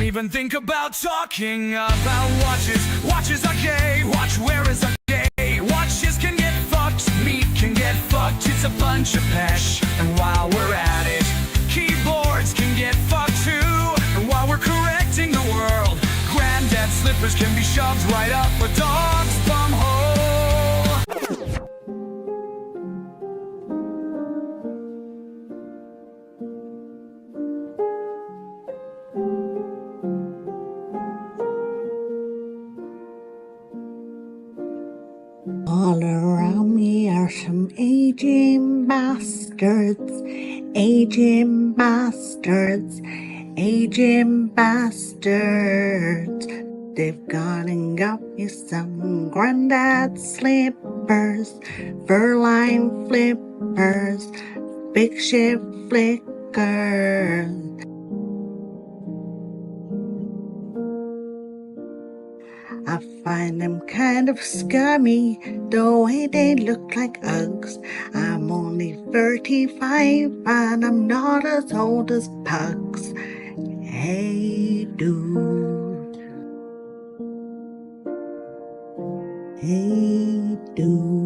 even think about talking about watches. Watches are gay, watch wearers are gay. Watches can get fucked, meat can get fucked. It's a bunch of pesh. And while we're at it, keyboards can get fucked too. And while we're correcting the world, granddad's slippers can be shoved right up a dog's bum hole. All around me are some aging bastards, aging bastards, aging bastards. They've gone and got me some granddad slippers, fur-lined flippers, big ship flickers. I find them kind of scummy, the way they look like Uggs. I'm only 35 and I'm not as old as pugs. Hey dude. Hey dude.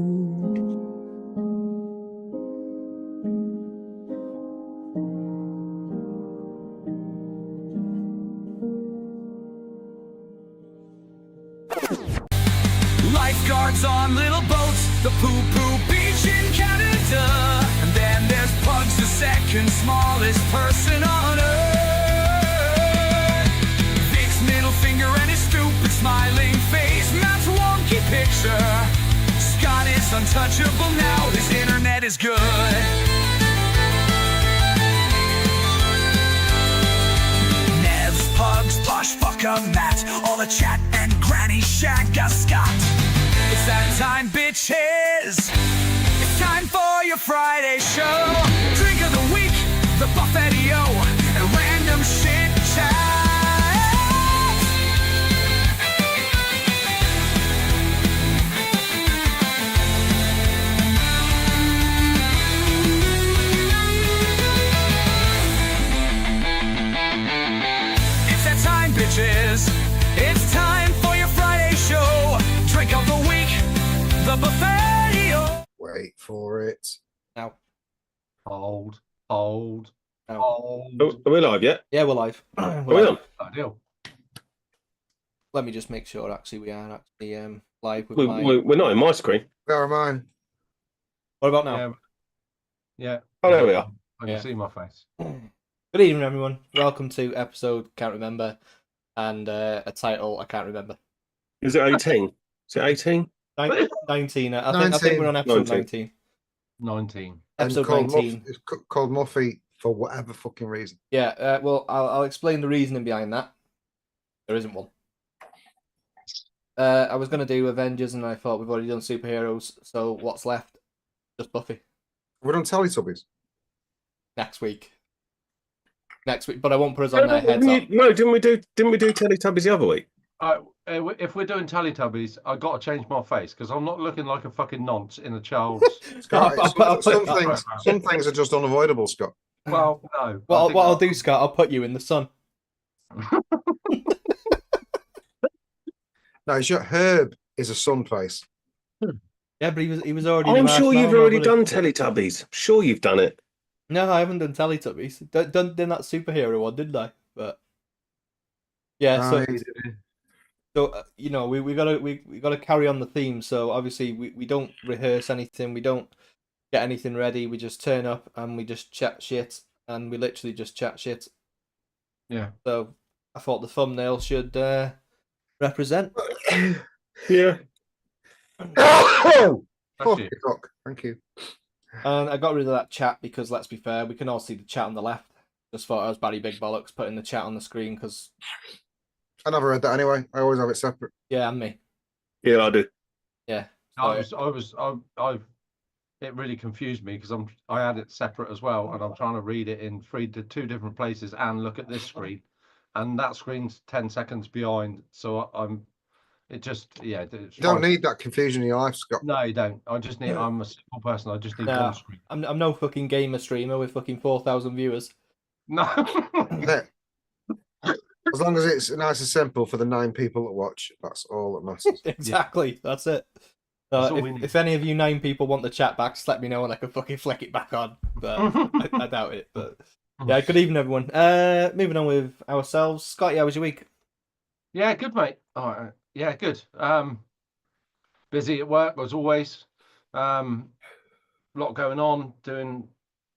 Lifeguards on little boats, the poo-poo beach in Canada. And then there's Pugs, the second smallest person on earth. Vic's middle finger and his stupid smiling face, Matt's wonky picture. Scott is untouchable now, his internet is good. Nev's, Pugs, Posh, Fucker, Matt, all the chat and Granny Shagga Scott. It's that time, bitches. It's time for your Friday show. Drink of the week, the buffet-o, and random shit chat. It's that time, bitches. It's time for your Friday show. Drink of the week, the buffet-o. Wait for it. Now. Hold. Now. Hold. Are we live yet? Yeah, we're live. Are we on? Ideal. Let me just make sure actually we are actually live with my... We're not in my screen. Where am I? What about now? Yeah. Oh, there we are. I can see my face. Good evening, everyone. Welcome to episode Can't Remember and a title I can't remember. Is it 18? Is it 18? 19. I think we're on episode 19. 19. Episode called 19. It's called Muffy for whatever fucking reason. Yeah, well, I'll explain the reasoning behind that. There isn't one. I was going to do Avengers, and I thought we've already done superheroes, so what's left? Just Buffy. We're on Teletubbies. Next week, but I won't put us on their heads up. No, didn't we do Teletubbies the other week? If we're doing Teletubbies, I've got to change my face because I'm not looking like a fucking nonce in a child's. Scott, some things are just unavoidable, Scott. Well, no. What I'll do, Scott, I'll put you in the sun. No, it's your Herb is a sun face. Yeah, but he was already. I'm sure you've already done Teletubbies. I'm sure you've done it. No, I haven't done Teletubbies. Done that superhero one, didn't I? But yeah, so you know, we gotta carry on the theme. So obviously we don't rehearse anything. We don't get anything ready. We just turn up and we just chat shit, and we literally just chat shit. Yeah. So I thought the thumbnail should represent. Yeah. Oh, That's thank you. And I got rid of that chat because, let's be fair, we can all see the chat on the left. Just thought I was Barry Big Bollocks putting the chat on the screen because... I never read that anyway. I always have it separate. Yeah, and me. Yeah, I do. Yeah. It really confused me because I had it separate as well, and I'm trying to read it in two different places and look at this screen, and that screen's 10 seconds behind. So you don't need that confusion in your life, Scott. No, you don't. I'm a simple person. I just need one screen. I'm no fucking gamer streamer with fucking 4,000 viewers. No. As long as it's nice and simple for the 9 people that watch, that's all that matters. Exactly. That's it. That's all we need. If any of you 9 people want the chat back, just let me know and I can fucking flick it back on. But I doubt it. But yeah, good evening, everyone. Moving on with ourselves. Scotty, how was your week? Yeah, good, mate. All right. Yeah, good. Busy at work as always. Lot going on. Doing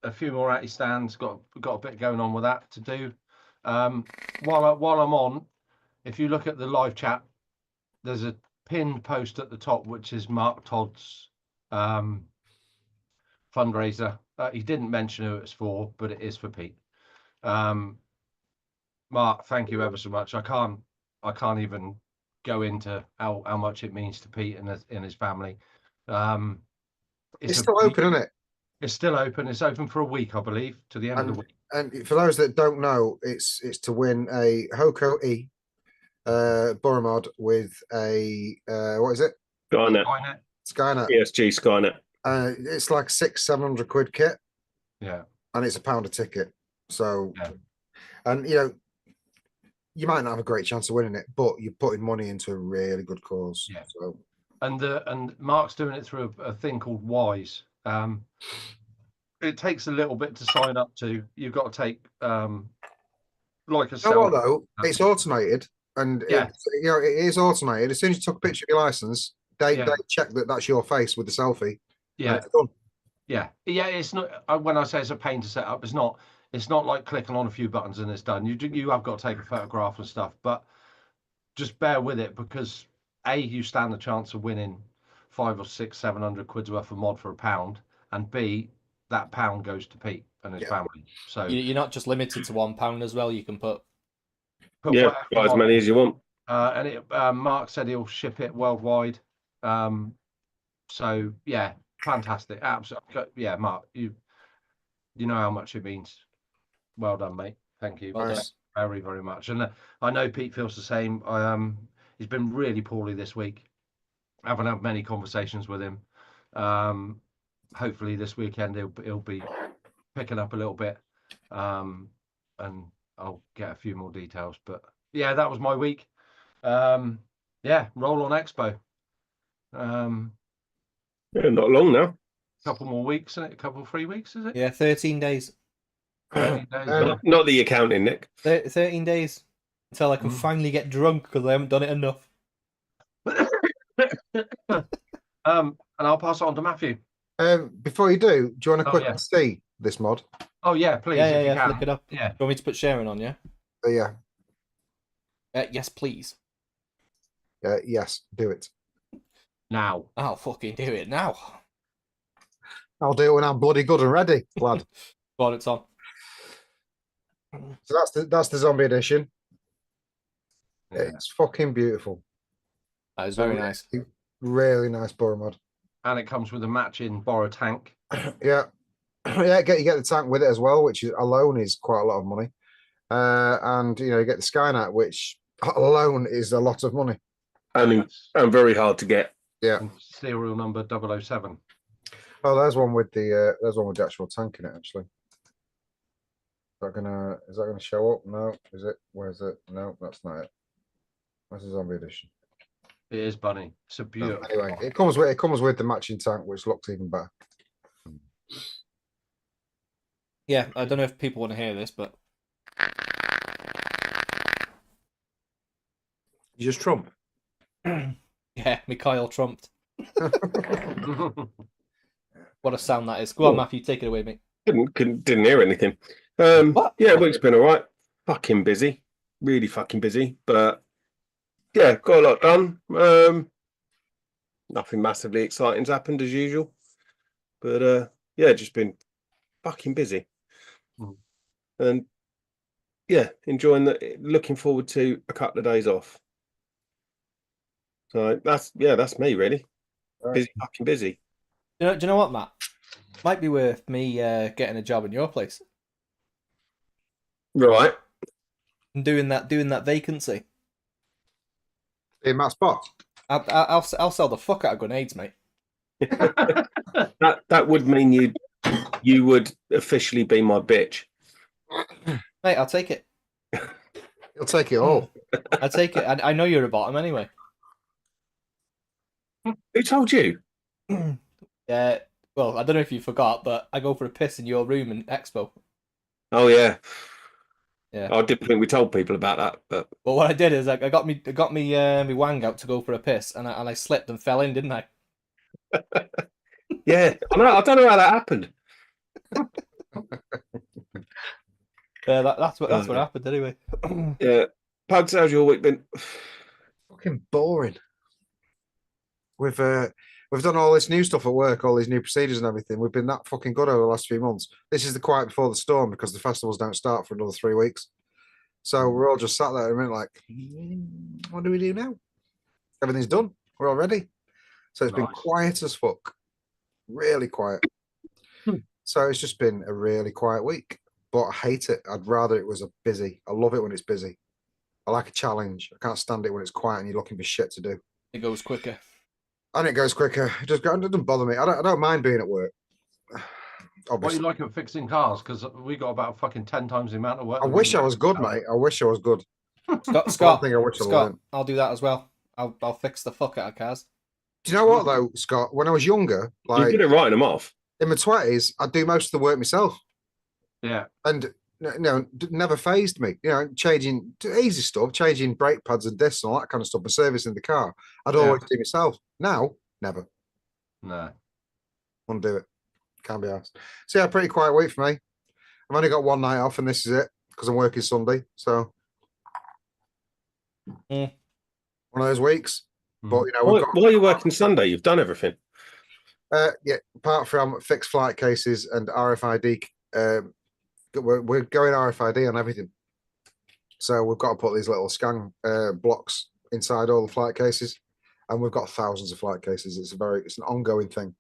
a few more atty stands. Got a bit going on with that to do. While I'm on, if you look at the live chat, there's a pinned post at the top which is Mark Todd's fundraiser. He didn't mention who it's for, but it is for Pete. Mark, thank you ever so much. I can't even go into how much it means to Pete and his family. It's still open, isn't it? It's still open. It's open for a week, I believe, to the end of the week. And for those that don't know, it's to win a Hoko E Boromod with a what is it? Skynet. Skynet. ESG Skynet. It's like 600-700 quid kit. Yeah. And it's £1 a ticket. So, yeah. And you know, you might not have a great chance of winning it, but you're putting money into a really good cause. Yeah. So. And Mark's doing it through a thing called Wise. It takes a little bit to sign up to. You've got to take like a. You know what though? It's automated, and yeah, it is automated. As soon as you took a picture of your license, they check that that's your face with the selfie. Yeah, it's done. Yeah. It's not. When I say it's a pain to set up, it's not. It's not like clicking on a few buttons and it's done. You have got to take a photograph and stuff, but just bear with it because A, you stand a chance of winning 500 or 600, 700 quid's worth of mod for £1, and B, that £1 goes to Pete and his family. So you're not just limited to £1 as well. You can put as many as you want. And Mark said he'll ship it worldwide. So yeah, fantastic, absolutely. Yeah, Mark, you know how much it means. Well done, mate. Thank you very, very much. And I know Pete feels the same. He's been really poorly this week. I haven't had many conversations with him. Hopefully this weekend he'll be picking up a little bit, and I'll get a few more details. But yeah, that was my week. Yeah, roll on Expo. Yeah, not long now. Couple more weeks, isn't it? 3 weeks, is it? Yeah, 13 days. 13 days. Not the accounting, Nick. 13 days until I can finally get drunk because I haven't done it enough. And I'll pass it on to Matthew. Before you do you want to quickly see this mod? Oh yeah, please. Yeah. Flick it up. Yeah. Do you want me to put sharing on? Yeah. Yeah. Yes, please. Yes, do it now. I'll fucking do it now. I'll do it when I'm bloody good and ready, lad. Go on, it's on. So that's the zombie edition. Yeah. It's fucking beautiful. That is very nice. Really nice Boromod. And it comes with a matching borrow tank. Yeah. You get the tank with it as well, which alone is quite a lot of money. And you get the Skynet, which alone is a lot of money. And very hard to get. Yeah. Serial number 007. Oh, there's one with the actual tank in it. Actually, is that gonna show up? No, is it? Where's it? No, that's not it. That's a zombie edition. It is bunny. It's a beautiful. Anyway, it comes with the matching tank, which looks even better. Yeah, I don't know if people want to hear this, but You just trump. yeah, Mikhail trumped. What a sound that is. Go on, Matthew, take it away, mate. Didn't hear anything. What? Yeah, week's been all right. Fucking busy. Really fucking busy. But yeah, got a lot done. Nothing massively exciting's happened as usual. But yeah, just been fucking busy. And yeah, enjoying looking forward to a couple of days off. So that's me really. Busy, fucking busy. Do you know what, Matt? Might be worth me getting a job in your place. Right. And doing that vacancy. In Matt's spot. I'll sell the fuck out of grenades, mate. that would mean you would officially be my bitch. Mate, I'll take it. He'll take it all. I take it. I know you're a bottom anyway. Who told you? Yeah. Well, I don't know if you forgot, but I go for a piss in your room in Expo. Oh yeah. Yeah. I didn't think we told people about that, but Well, what I did is I got me wang out to go for a piss, and I slipped and fell in, didn't I? yeah, I don't know how that happened. Yeah, that's what happened anyway. Yeah, Pugs, how's your week been? Fucking boring. We've done all this new stuff at work, all these new procedures and everything. We've been that fucking good over the last few months. This is the quiet before the storm because the festivals don't start for another 3 weeks. So we're all just sat there and we're like, what do we do now? Everything's done. We're all ready. So it's been quiet as fuck. Really quiet. So it's just been a really quiet week. But I hate it. I'd rather it was a busy. I love it when it's busy. I like a challenge. I can't stand it when it's quiet and you're looking for shit to do. It goes quicker. And it goes quicker. It doesn't bother me. I don't mind being at work. What Obviously. you like at fixing cars? Because we got about fucking 10 times the amount of work. I wish I was good, mate. I wish I was good. Scott, thing I wish I Scott, learned. I'll do that as well. I'll fix the fuck out of cars. Do you know what though, Scott? When I was younger, You're like good at writing them off. in my 20s, I'd do most of the work myself. Yeah. And never phased me. Changing easy stuff, changing brake pads and discs and all that kind of stuff, and servicing the car. I'd always do myself. Now, never. No. Won't do it. Can't be asked. So yeah, pretty quiet week for me. I've only got one night off, and this is it because I'm working Sunday. So one of those weeks. But why are you working Sunday? You've done everything. Yeah, apart from fixed flight cases and RFID, we're going RFID on everything. So we've got to put these little scan blocks inside all the flight cases, and we've got thousands of flight cases. It's an ongoing thing.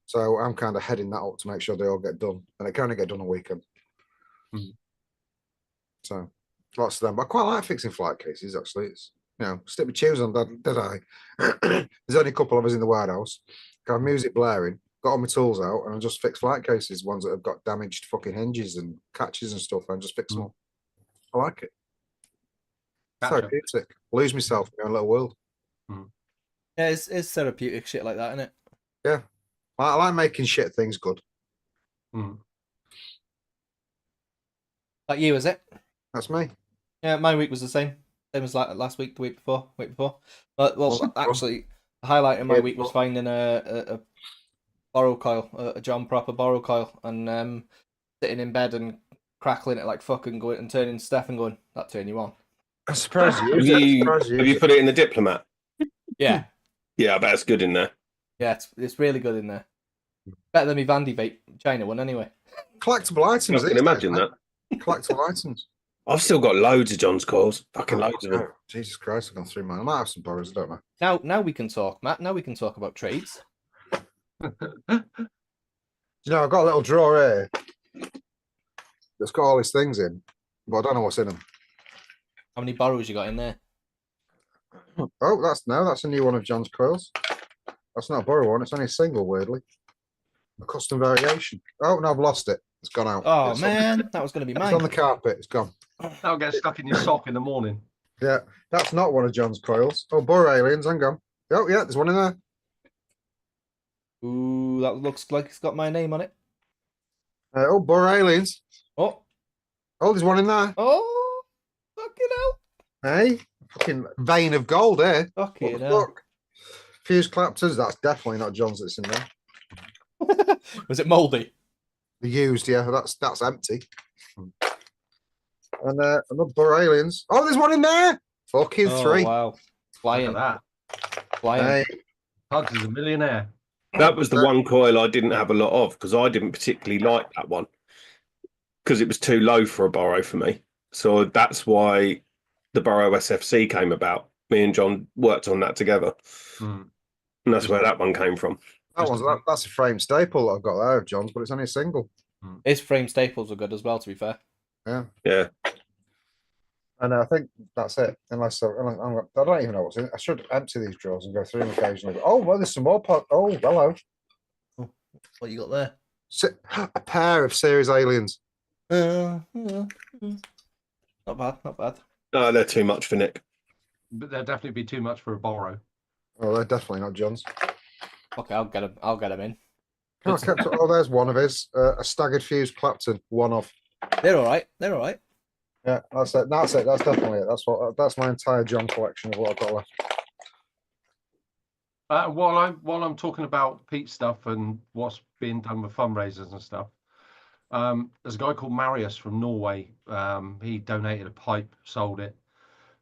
So I'm kind of heading that up to make sure they all get done, and it can only get done a weekend. So lots of them. But I quite like fixing flight cases. Actually, it's stick my shoes on, did I? There's only a couple of us in the warehouse. Got music blaring, got all my tools out, and I just fix flight cases, ones that have got damaged fucking hinges and catches and stuff, and just fix them all. I like it. Therapeutic. Lose myself in my own little world. Yeah, it's therapeutic shit like that, isn't it? Yeah. I like making shit things good. Like you, is it? That's me. Yeah, my week was the same as like last week, the week before. But actually, the highlight of my week was finding a borrow coil, a John Proper borrow coil, and sitting in bed and crackling it like fucking going and turning Steph and going, that turn you on. I'm surprised you. Have you put it in the Diplomat? Yeah. Yeah, I bet it's good in there. Yeah, it's really good in there. Better than my Vandy vape China one anyway. Collectible items. I can imagine that. Collectible items. I've still got loads of John's coils. Fucking loads of them. Jesus Christ, I've gone through mine. I might have some borrows, I don't know. Now we can talk, Matt. Now we can talk about trades. I've got a little drawer here that's got all these things in, but I don't know what's in them. How many borrows you got in there? Oh, that's a new one of John's coils. That's not a borrow one, it's only a single, weirdly. A custom variation. Oh, no, I've lost it. It's gone out. Oh, man, that was going to be mine. It's on the carpet, it's gone. That'll get stuck in your sock in the morning. Yeah, that's not one of John's coils. Oh, Burr Aliens, hang on. Oh, yeah, there's one in there. Ooh, that looks like it's got my name on it. Oh, Burr Aliens. Oh, there's one in there. oh, fucking hell. Hey, fucking vein of gold here. Fucking hell. Look. Fused Claptons, that's definitely not John's that's in there. Was it mouldy? The used, yeah, that's empty. And another Burr Aliens. Oh, there's one in there. Fucking 3. Wow. Flying. Look at that. Flying. Hey. Pugs is a millionaire. That was the one coil I didn't have a lot of because I didn't particularly like that one because it was too low for a borrow for me. So that's why the borrow SFC came about. Me and John worked on that together. And that's where that one came from. That's a frame staple that I've got there of John's, but it's only a single. His frame staples are good as well, to be fair. Yeah. And I think that's it. Unless I don't even know what's in it. I should empty these drawers and go through them occasionally. Oh, well, there's some more pot. Oh, hello. What you got there? A pair of Series Aliens. Not bad, not bad. No, they're too much for Nick. But they'll definitely be too much for a borrow. Oh, they're definitely not John's. Okay, I'll get him. I'll get him in. Oh, there's one of his. A staggered fuse Clapton, one of. They're all right. They're all right. Yeah, that's it. That's it. That's definitely it. That's my entire John collection of what I've got left. While I'm talking about Pete stuff and what's being done with fundraisers and stuff, there's a guy called Marius from Norway. He donated a pipe, sold it,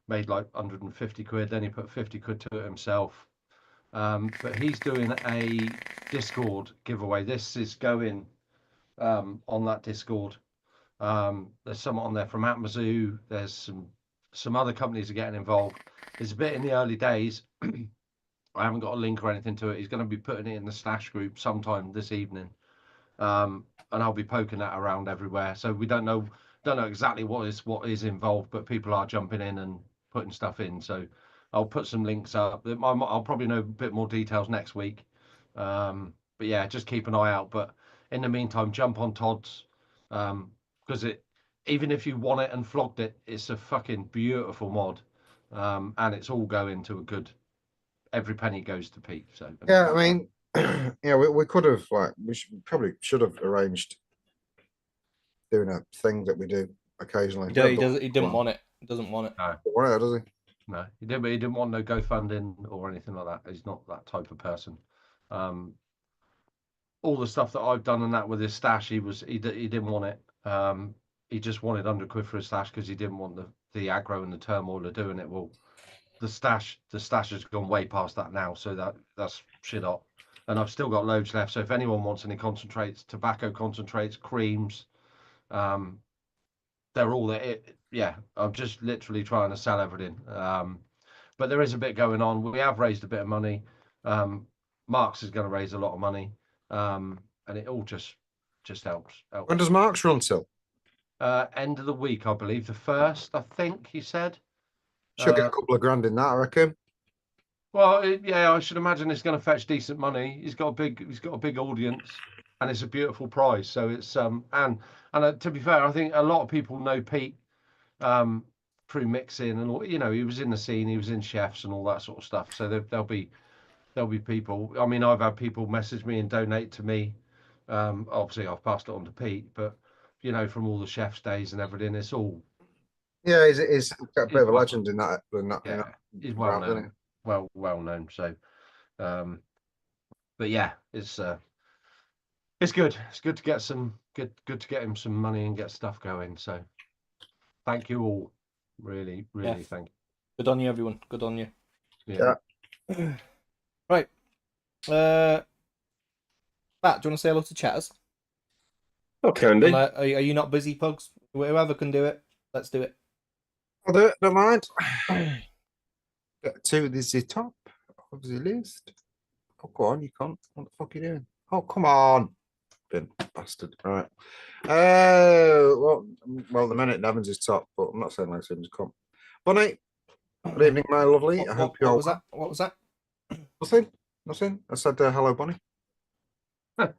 made like 150 quid. Then he put 50 quid to it himself. But he's doing a Discord giveaway. This is going on that Discord. There's someone on there from Atmazoo. There's some other companies are getting involved. It's a bit in the early days. I haven't got a link or anything to it. He's going to be putting it in the Slash group sometime this evening, and I'll be poking that around everywhere. So we don't know exactly what is involved, but people are jumping in and putting stuff in. So I'll put some links up. I'll probably know a bit more details next week. But yeah, just keep an eye out. But in the meantime, jump on Todd's, because even if you want it and flogged it, it's a fucking beautiful mod, and it's all going to a good. Every penny goes to Pete. So yeah, I mean, yeah, we could have probably should have arranged doing a thing that we do occasionally. Yeah, he didn't want it. He doesn't want it. No, does he? No, he didn't. But he didn't want no GoFunding or anything like that. He's not that type of person. All the stuff that I've done and that with his stash, he didn't want it. He just wanted 100 quid for his stash because he didn't want the aggro and the turmoil of doing it. Well, the stash has gone way past that now, so that's shit hot. And I've still got loads left. So if anyone wants any concentrates, tobacco concentrates, creams, they're all there. Yeah, I'm just literally trying to sell everything. But there is a bit going on. We have raised a bit of money. Marks is going to raise a lot of money, and it all just helps. When does Marks run till? End of the week, I believe. The 1st, I think he said. Should get a couple of grand in that, I reckon. Well, yeah, I should imagine it's going to fetch decent money. He's got a big audience, and it's a beautiful prize. So it's and to be fair, I think a lot of people know Pete through mixing and all. You know, he was in the scene, he was in chefs and all that sort of stuff. So there'll be people. I mean, I've had people message me and donate to me. Obviously, I've passed it on to Pete, but you know, from all the chefs' days and everything, it's all. Yeah, he's got a bit of a legend in that. Yeah, he's well known. Well known. So, but yeah, it's good. It's good to get good to get him some money and get stuff going. So, thank you all. Really, thank you. Good on you, everyone. Good on you. Yeah. Right. Matt, do you want to say hello to chatters? Okay, Andy. Are you not busy, Pugs? Whoever can do it, let's do it. I'll do it, don't mind. Get to the top of the list. Oh, go on, you can't. What the fuck are you doing? Oh, come on. Bin bastard. All right. Well, the minute Nevans is top, but I'm not saying like him to come. Bonnie, good evening, my lovely. I hope you're. What was that? Nothing. I said hello, Bonnie. Then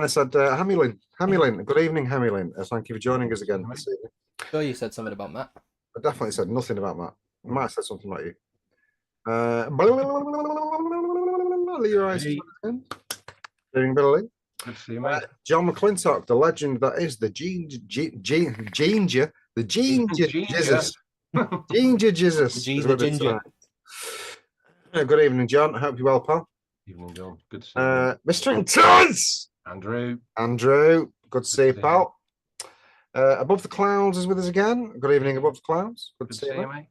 I said, Hamilin, good evening, Hamilin. Thank you for joining us again this evening. Sure, you said something about Matt. I definitely said nothing about Matt. I might have said something about you. Leroy, doing Billy. Good to see you, mate. John McClintock, the legend that is the Ginger Jesus. Ginger Jesus. Good evening, John. I hope you're well, pal. Evening, John. Good to see you. Mr. Intense! Andrew, good to see you, pal. Above the Clouds is with us again. Good evening, Above the Clouds. Good to see you, mate.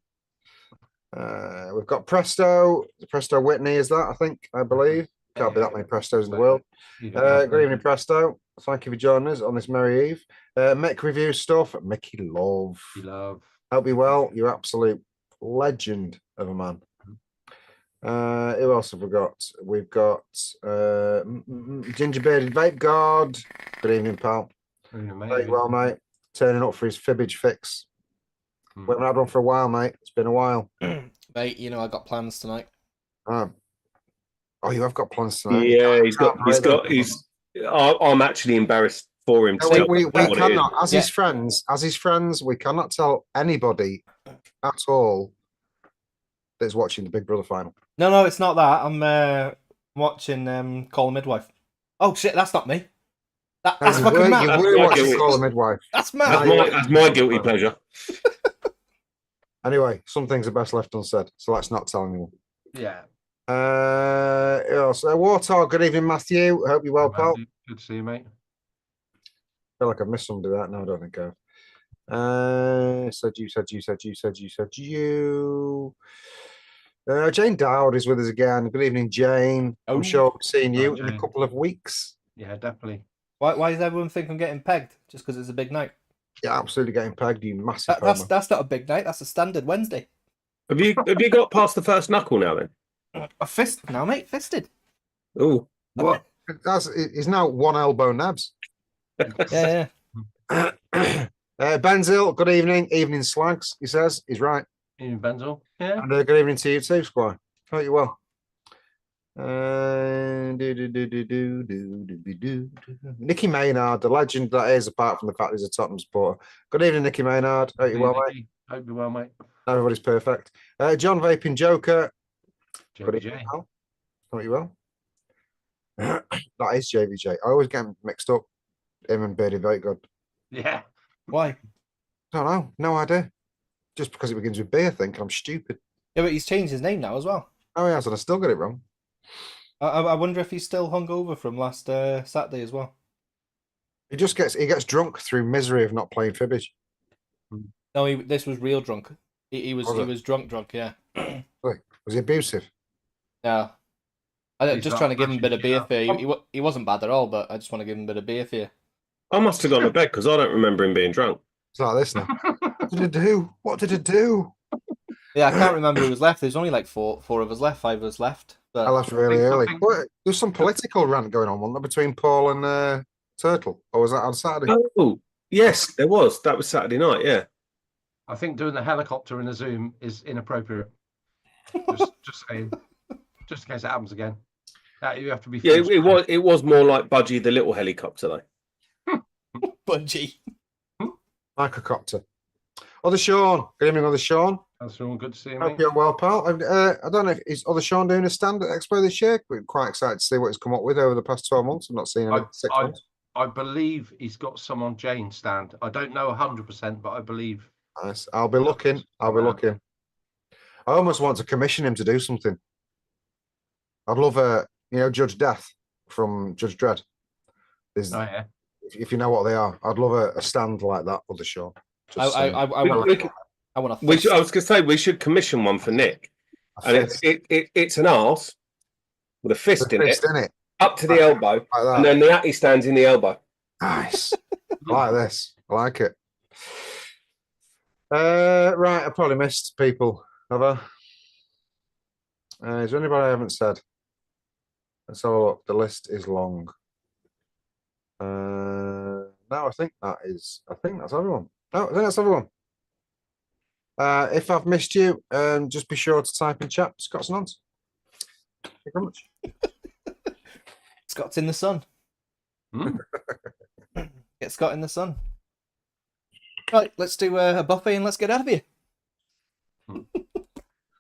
We've got Presto Whitney, is that, I believe. Can't be that many Prestos in the world. Good evening, Presto. Thank you for joining us on this merry eve. Mick review stuff. Mickey Love. Hope you well. You're absolute legend of a man. Who else have we got? We've got Ginger Bearded Vape God. Good evening, pal. Very well, mate. Turning up for his fibbage fix. We haven't had one for a while, mate. It's been a while. Mate, you know I got plans tonight. Oh, you have got plans tonight? Yeah, I'm actually embarrassed for him to No, tell we what it is. cannot, as Yeah. his friends, we cannot tell anybody at all that's watching the Big Brother final. No, it's not that. I'm watching Call a Midwife. Oh shit, that's not me. That's you fucking were, Matt. you That's were my watching guilty. Call a Midwife. That's Matt. That's my guilty pleasure. Anyway, some things are best left unsaid, so let's not tell anyone. Yeah. So Warthog, good evening, Matthew. Hope you're well, pal. Good to see you, mate. Feel like I've missed somebody there. No, I don't think I've. Said you. Jane Dowd is with us again. Good evening, Jane. Oh. I'm sure we'll be seeing you Hi, in a Jane. couple of weeks. Yeah, definitely. Why does everyone think I'm getting pegged just because it's a big night? Yeah, absolutely getting pegged, you massive That's homo. not a big night. That's a standard Wednesday. Have you got past the first knuckle now then? A fist now, mate. Fisted. Oh, What? He's now one elbow nabs. Yeah. Benzil, good evening. Evening slags, he says. He's right. Ian Benzel. Yeah. And good evening to you too, Squire. Hope you well. Nicky Maynard, the legend that is, apart from the fact he's a Tottenham supporter. Good evening, Nicky Maynard. Hope you well, mate. Hope you're well, mate. Everybody's perfect. John Vaping Joker. Good JBJ. evening, pal. Hope you well. That is JVJ. I always get him mixed up. Him and Beardy Very Good. Yeah. Why? Don't know. No idea. Just because it begins with B, I think. I'm stupid. Yeah, but he's changed his name now as well. Oh, he has, and I still got it wrong. I wonder if he's still hungover from last Saturday as well. He gets drunk through misery of not playing fibbage. No, this was real drunk. He was drunk. Yeah. Was he abusive? Yeah. I'm He's just not trying to give him a bit of beer actually fear. He wasn't bad at all, but I just want to give him a bit of beer fear. I must have gone to bed because I don't remember him being drunk. It's like this now. What did it do? What did it do? Yeah, I can't remember who was left. There's only like four of us left, 5 of us left. I But left really think- I early. think- What, there's some political rant going on, wasn't there, between Paul and Turtle? Or was that on Saturday? Oh, yes, there was. That was Saturday night. Yeah. I think doing the helicopter in a Zoom is inappropriate. Just saying. Just in case it happens again. You have to be. Yeah, full it screen. was. It was more like Budgie the little helicopter though. Budgie. Microcopter. Other Sean. Good evening, Other Sean. That's all good to see you, Hope mate. you're well, pal. I don't know if is Other Sean doing a stand at Expo this year. We're quite excited to see what he's come up with over the past 12 months. I've not seen him in 6 months. I believe he's got some on Jane's stand. I don't know 100%, but I believe. Nice. I'll be looking. I'll be looking. I almost want to commission him to do something. I'd love Judge Death from Judge Dredd. Oh yeah. If you know what they are, I'd love a stand like that, Other Sean. Just saying. I want We to. could- I want to. I was going to say we should commission one for Nick, A and fist. it's an arse with a fist The in it, fist in it, up to the elbow, like that. and then the atty stands in the elbow. Nice. I like this. I like it. Right, I probably missed people. Have I? Is there anybody I haven't said? Let's have a look. The list is long. No, I think that's everyone. No, I think that's everyone. If I've missed you, just be sure to type in chat. Scott's and Ons. Thank you very much. Scott's in the sun. Hmm. Get Scott in the sun. Right, let's do a buffet and let's get out of here.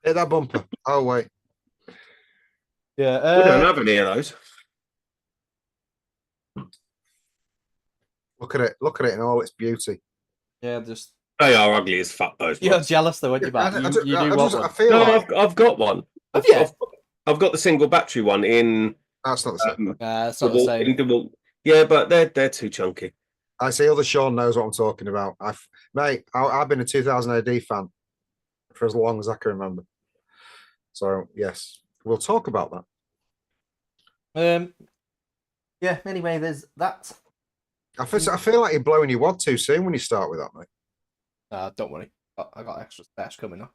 Hit that bumper. Oh wait. Yeah. We don't have any of those. Look at it. Look at it in all its beauty. Yeah, just They are ugly as fuck. Those you're ones. jealous though, aren't you, Matt? You do I want one. feel No, like I've got one. Have you? I've got the single battery one in. that's not the same. It's not the same. Yeah, but they're too chunky. I see Other Sean knows what I'm talking about. I've been a 2000 AD fan for as long as I can remember. So yes, we'll talk about that. Yeah. Anyway, there's that. I feel like you're blowing your wad too soon when you start with that, mate. Don't worry. I got extra stash coming up.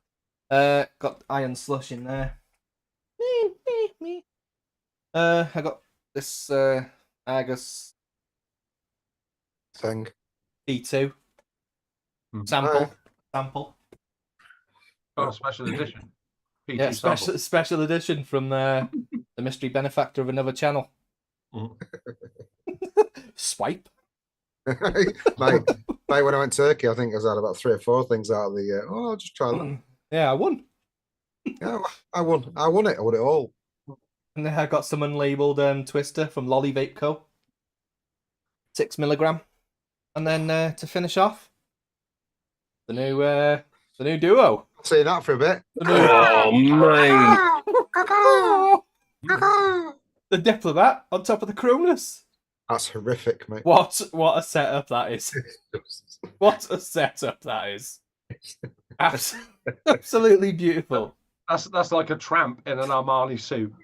Got iron slush in there. Me. I got this Argus Thing. D2 Hmm. sample. Oh, special edition. P2 Yeah, sample. special edition from the mystery benefactor of another channel. Mhm. Swipe. mate, when I went to Turkey, I think I had about 3 or 4 things out of the. I'll just try that. Yeah, I won. Yeah, I won. I won it. I won it all. And then I got some unlabeled Twister from Lolly Vape Co. 6 milligram. And then to finish off, the new duo. See that for a bit. The new Oh, mate. the Diplomat on top of the Cronus. That's horrific, mate. What a setup that is. What a setup that is. Absolutely beautiful. That's like a tramp in an Armani suit.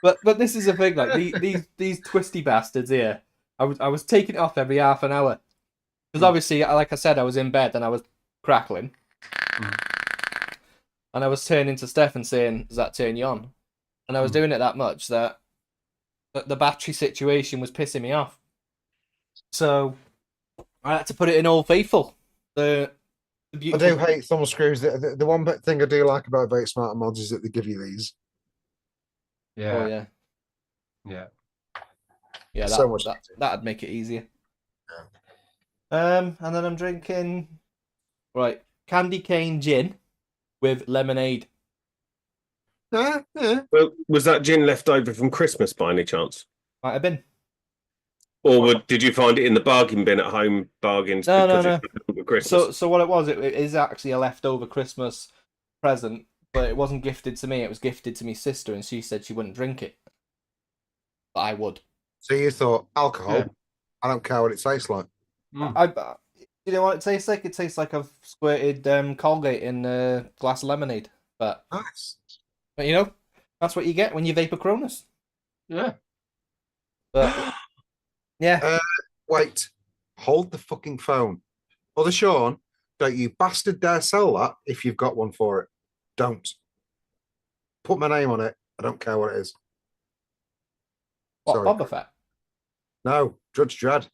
But this is the thing, like these twisty bastards here. I was taking it off every half an hour. Because obviously, like I said, I was in bed and I was crackling. And I was turning to Steph and saying, does that turn you on? And I was doing it that much that the battery situation was pissing me off. So I had to put it in Old Faithful. The I beautiful... do hate thumb screws. The one thing I do like about Vape Smarter mods is that they give you these. Yeah. Oh, yeah. Yeah. Yeah, So much that'd make it easier. And then I'm drinking candy cane gin with lemonade. Yeah. Well, was that gin left over from Christmas by any chance? Might have been. Or did you find it in the bargain bin at home? Bargains No. it's Christmas. So what it was, it is actually a leftover Christmas present, but it wasn't gifted to me. It was gifted to my sister, and she said she wouldn't drink it, but I would. So you thought alcohol? Yeah. I don't care what it tastes like. You know what it tastes like? It tastes like I've squirted Colgate in a glass of lemonade. But Nice. you know, that's what you get when you vape a Cronus. Yeah. But yeah. Wait. Hold the fucking phone. Other Sean, don't you bastard dare sell that if you've got one for it. Don't. Put my name on it. I don't care what it is. What, Sorry. Boba Fett? No, Judge Dredd.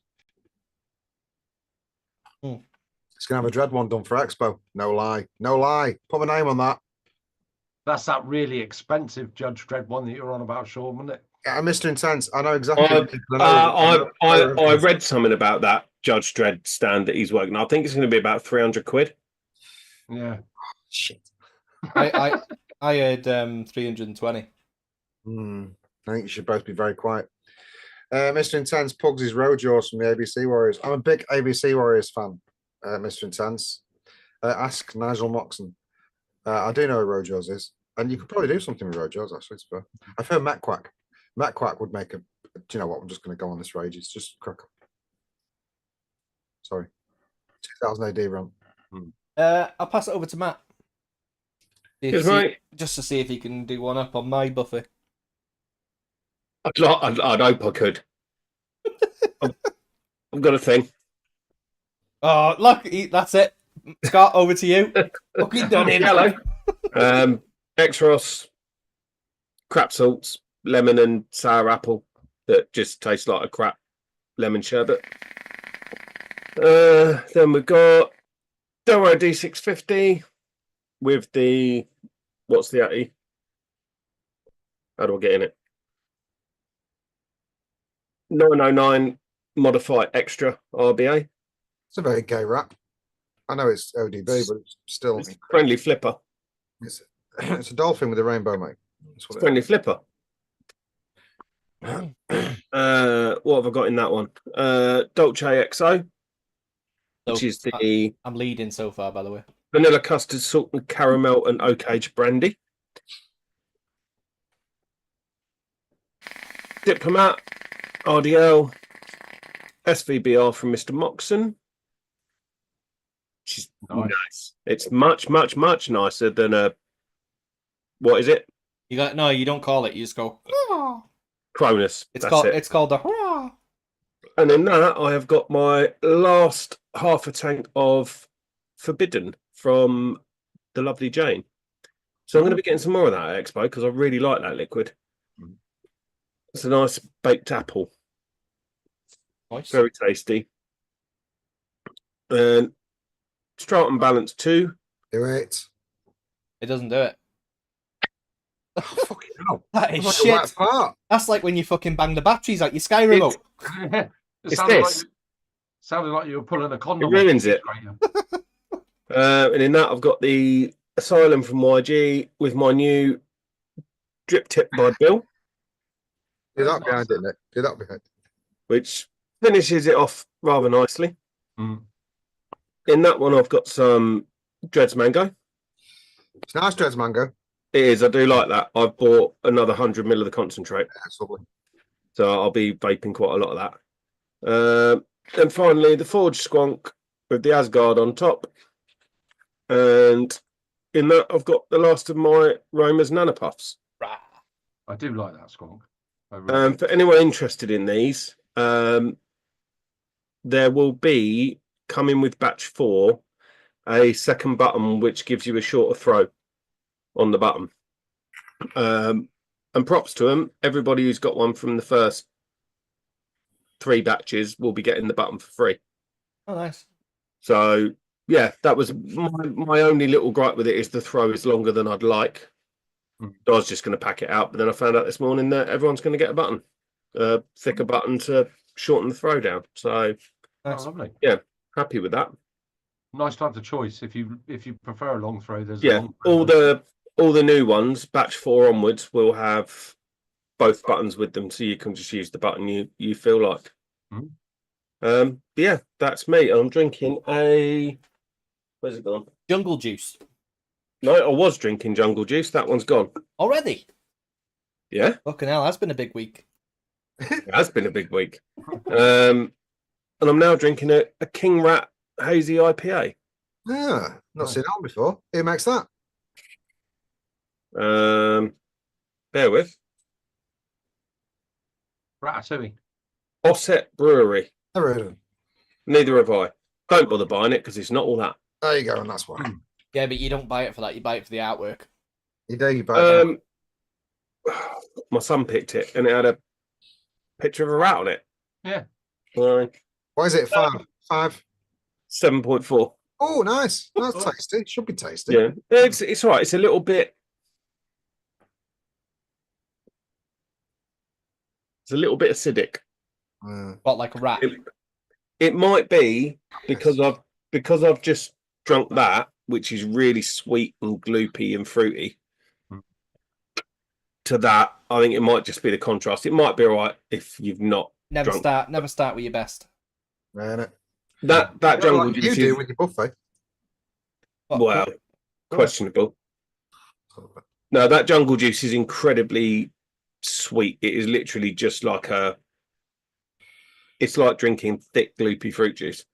It's going to have a Dread one done for Expo. No lie. No lie. Put my name on that. That's that really expensive Judge Dredd one that you're on about, Sean, wasn't it? Yeah, Mr. Intense. I know exactly. I read something about that Judge Dredd stand that he's working. I think it's going to be about 300 quid. Yeah. Shit. I heard 320. I think you should both be very quiet. Mr. Intense pugs his road jaws from the ABC Warriors. I'm a big ABC Warriors fan, Mr. Intense. Ask Nigel Moxon. I do know who road jaws is, and you could probably do something with road jaws, actually. I've heard Matt Quack. Matt Quack would make a. Do you know what? I'm just going to go on this rage. It's just crack. Sorry. 2000 AD run. I'll pass it over to Matt. Right. Just to see if he can do one up on my Buffy. I'd hope I could. I've got a thing. Oh, look, that's it. Scott, over to you. Fucking done it. Hello. Exros, crap salts, lemon and sour apple that just tastes like a crap lemon sherbet. Then we've got Delaware D650 with the, what's the Atty? How do I get in it? 909 Modify Extra RBA. It's a very gay rap. I know it's ODB, but it's still It's friendly flipper. It's a dolphin with a rainbow, mate. That's what Friendly flipper. What have I got in that one? Dolce XO, which is the I'm leading so far, by the way. vanilla custard, salt and caramel and oak age brandy. Diplomat, RDL, SVBR from Mr. Moxon. Which is nice. It's much, much, much nicer than a, what is it? You don't call it. You just go. Hurrah. Cronus. It's called the hurrah. And then that I have got my last half a tank of Forbidden from the lovely Jane. So I'm going to be getting some more of that at Expo because I really like that liquid. It's a nice baked apple. Nice. Very tasty. And Stratum Balance 2. Do it. It doesn't do it. Oh, fucking hell. That is Like a shit. wet fart. That's like when you fucking bang the batteries out your Sky remote. It It's sounded this. sounded like you were pulling a It condom. ruins it. And in that, I've got the Asylum from YG with my new drip tip by Bill, Do that behind it, Nick. Do that behind. which finishes it off rather nicely. Mm. In that one, I've got some Dreads Mango. It's nice, Dreads Mango. It is. I do like that. I've bought another 100 ml of the concentrate, That's lovely. so I'll be vaping quite a lot of that. And finally, the Forge Squonk with the Asgard on top. And in that, I've got the last of my Roma's Nanopuffs. I do like that squonk. I really For anyone interested in these, there will be, coming with batch 4, a second button which gives you a shorter throw on the button. And props to them. Everybody who's got one from the first 3 batches will be getting the button for free. Oh, nice. So yeah, that was my only little gripe with it, is the throw is longer than I'd like. Mm. I was just going to pack it out, but then I found out this morning that everyone's going to get a button, thicker button to shorten the throw down. So Nice. lovely. happy with that. Nice to have the choice. If you prefer a long throw, there's a Yeah, long throw. all the new ones, batch 4 onwards, will have both buttons with them, so you can just use the button you feel like. Mm. Yeah, that's me. I'm drinking a. Where's it gone? Jungle juice. No, I was drinking jungle juice. That one's gone. Already? Yeah, Fucking hell, that's been a big week. it has been a big week. And I'm now drinking a King Rat Hazy IPA. Yeah, not seen that one before. Who makes that? Bear with. Ratatouille. Osset Brewery. Never heard of him. Neither have I. Don't bother buying it because it's not all that. There you go, and that's why. Yeah, but you don't buy it for that. You buy it for the artwork. You do, you buy it. My son picked it and it had a picture of a rat on it. Yeah. Like What is it? 5? 7.4. Oh, nice. That's tasty. Should be tasty. Yeah, it's all right. It's a little bit. It's a little bit acidic. What, like a rat? It might be because I've just drunk that, which is really sweet and gloopy and fruity. Mm. To that, I think it might just be the contrast. It might be all right if you've not Never drunk. start with your best. Right. That jungle Like you juice do is, with your buffet. well, questionable. No, that jungle juice is incredibly sweet. It is literally just like it's like drinking thick, gloopy fruit juice.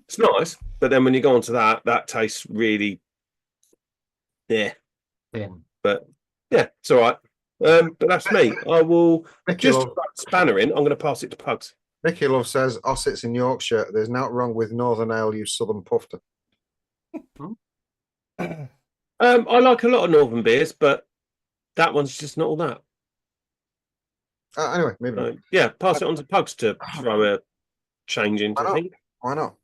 It's nice, but then when you go on to that tastes really, Thin. but yeah, it's all right. But that's me. I will Mickey just Love, put a spanner in. I'm going to pass it to Pugs. Mickey Love says, Ossets in Yorkshire. There's nothing wrong with Northern Ale, you Southern Pufter. I like a lot of Northern beers, but that one's just not all that. Anyway, maybe not. Yeah, pass it on to Pugs to throw a change into. I think. Why not?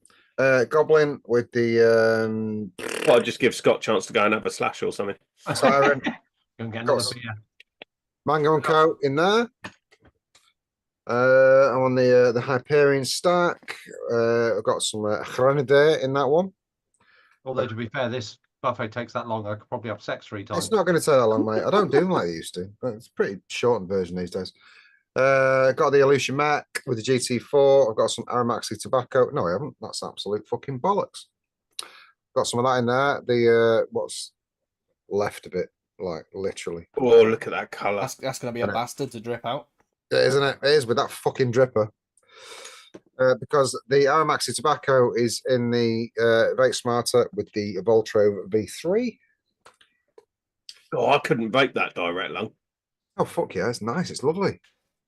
Goblin with the I'll just give Scott a chance to go and have a slash or something. siren. Go and get another beer. Mango and Co in there. I'm on the Hyperion stack. I've got some Grenadier in that one. Although, to be fair, this buffet takes that long. I could probably have sex 3 times. It's not going to take that long, mate. I don't do them like I used to. But it's a pretty shortened version these days. Got the Illusion Mac with the GT4. I've got some Aramaxi tobacco. No, I haven't. That's absolute fucking bollocks. Got some of that in there. The what's left of it, like literally. Oh, look at that colour. That's going to be a bastard to drip out. Yeah, isn't it? It is with that fucking dripper. Because the Aramaxi tobacco is in the Vape Smarter with the Voltro V3. Oh, I couldn't vape that direct lung. Oh, fuck yeah. It's nice. It's lovely.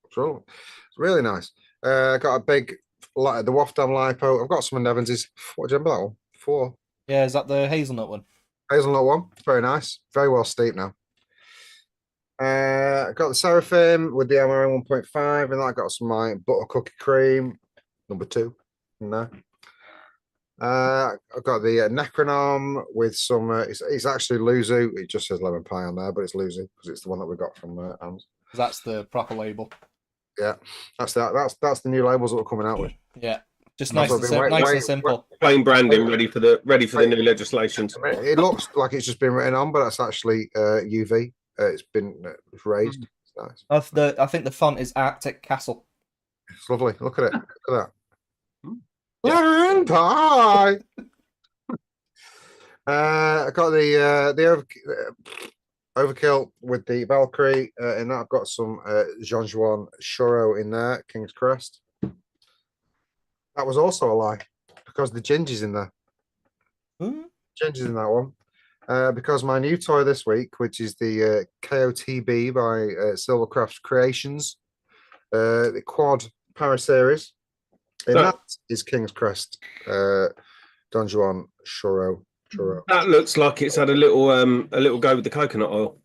It's really nice. Got a big, the Waft Dam Lipo. I've got some of Nevans's. What do you remember that one? 4. Yeah, is that the hazelnut one? Hazelnut one. Very nice. Very well steeped now. Got the Seraphim with the MRN 1.5, and I got some my butter cookie cream, number 2, in there. I've got the Necronom with some. It's actually Luzu. It just says lemon pie on there, but it's Luzu because it's the one that we got from Ams. That's the proper label. Yeah, that's the new labels that we're coming out with. Yeah, just And nice and, nice and simple. Plain branding, ready for the new legislations. It looks like it's just been written on, but that's actually UV. It's been raised. It's nice. I think the font is Arctic Castle. It's lovely. Look at it. Look at that. Lemon pie. I got the overkill with the Valkyrie, and I've got some Jean Juan Churro in there, King's Crest. That was also a lie because the ginger's in there. Ginger's in that one. Because my new toy this week, which is the KOTB by Silvercraft Creations, the Quad Para Series, and that is King's Crest, Don Juan Churro. That looks like it's had a little go with the coconut oil.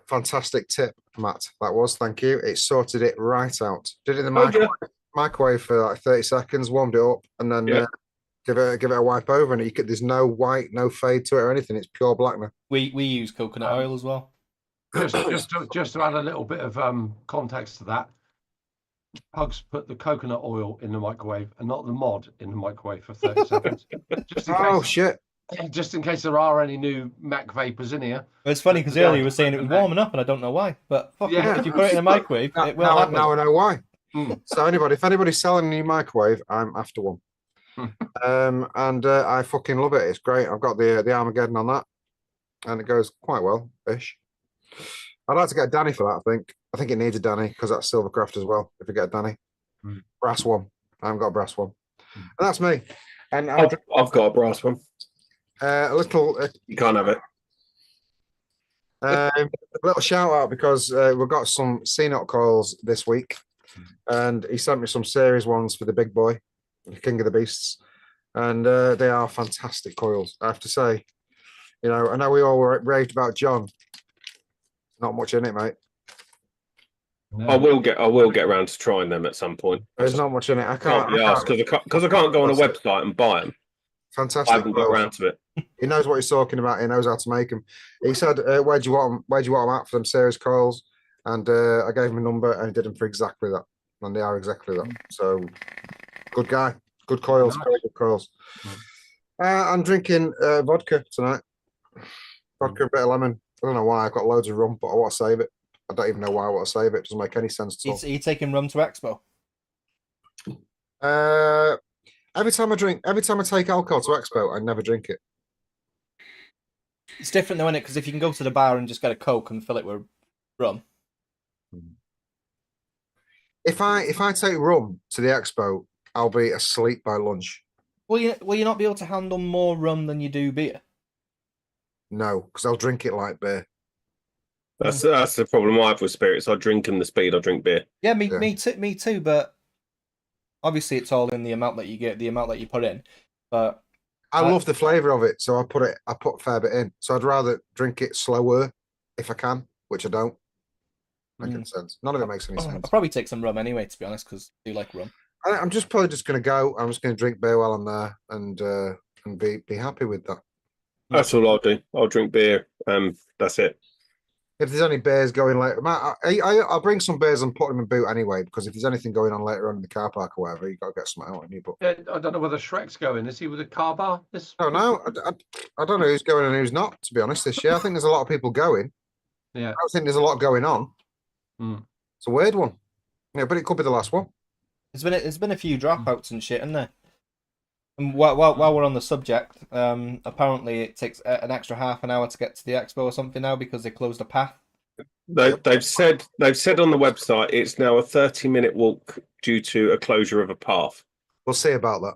Fantastic tip, Matt. That was, thank you. It sorted it right out. Did it in the microwave for like 30 seconds, warmed it up, and then give it a wipe over, and there's no white, no fade to it or anything. It's pure black now. We use coconut oil as well. Just to add a little bit of context to that, Pugs put the coconut oil in the microwave and not the mod in the microwave for 30 seconds. Just in case there are any new Mac vapors in here. It's funny because earlier you were saying it was warming up, and I don't know why. But if you put it in a microwave, it will happen. Now I know why. So if anybody's selling a new microwave, I'm after one. And I fucking love it. It's great. I've got the Armageddon on that, and it goes quite well-ish. I'd like to get a Danny for that. I think it needs a Danny because that's Silvercraft as well. If we get a Danny, brass one. I haven't got a brass one, and that's me. And I've got a brass one. A little. You can't have it. A little shout out because we've got some CNOT coils this week, and he sent me some series ones for the big boy, the King of the Beasts, and they are fantastic coils. I have to say, I know we all were raved about John. Not much in it, mate. No. I will get around to trying them at some point. There's not much in it. I can't because I can't go on a website and buy them. Fantastic. I haven't got around to it. He knows what he's talking about. He knows how to make them. He said, "Where do you want them? Where do you want them at for them series coils?" And I gave him a number, and he did them for exactly that. And they are exactly that. So, good guy. Good coils. Nice. Very good coils. I'm drinking vodka tonight. Vodka, a bit of lemon. I don't know why. I've got loads of rum, but I want to save it. I don't even know why I want to save it. It doesn't make any sense at all. Are you taking rum to Expo? Every time I take alcohol to Expo, I never drink it. It's different though, isn't it? Because if you can go to the bar and just get a Coke and fill it with rum. If I take rum to the Expo, I'll be asleep by lunch. Will you not be able to handle more rum than you do beer? No, because I'll drink it like beer. That's the problem I have with spirits. I drink them the speed I drink beer. Yeah, me too. But obviously, it's all in the amount that you get, the amount that you put in. But I love the flavour of it, so I put a fair bit in. So I'd rather drink it slower if I can, which I don't. Making sense. None of it makes any sense. I'll probably take some rum anyway, to be honest, because I do like rum. I'm probably just going to go. I'm just going to drink beer while I'm there and be happy with that. That's all I'll do. I'll drink beer. That's it. If there's any beers going later, I'll bring some beers and put them in boot anyway, because if there's anything going on later on in the car park or whatever, you got to get something out of you. But I don't know whether Shrek's going. Is he with a car bar? No, I don't know who's going and who's not. To be honest, this year I think there's a lot of people going. Yeah, I don't think there's a lot going on. It's a weird one. Yeah, but it could be the last one. There's been a few dropouts and shit, isn't there? And while we're on the subject, apparently it takes an extra half an hour to get to the expo or something now because they closed a path. They've said on the website it's now a 30-minute walk due to a closure of a path. We'll see about that.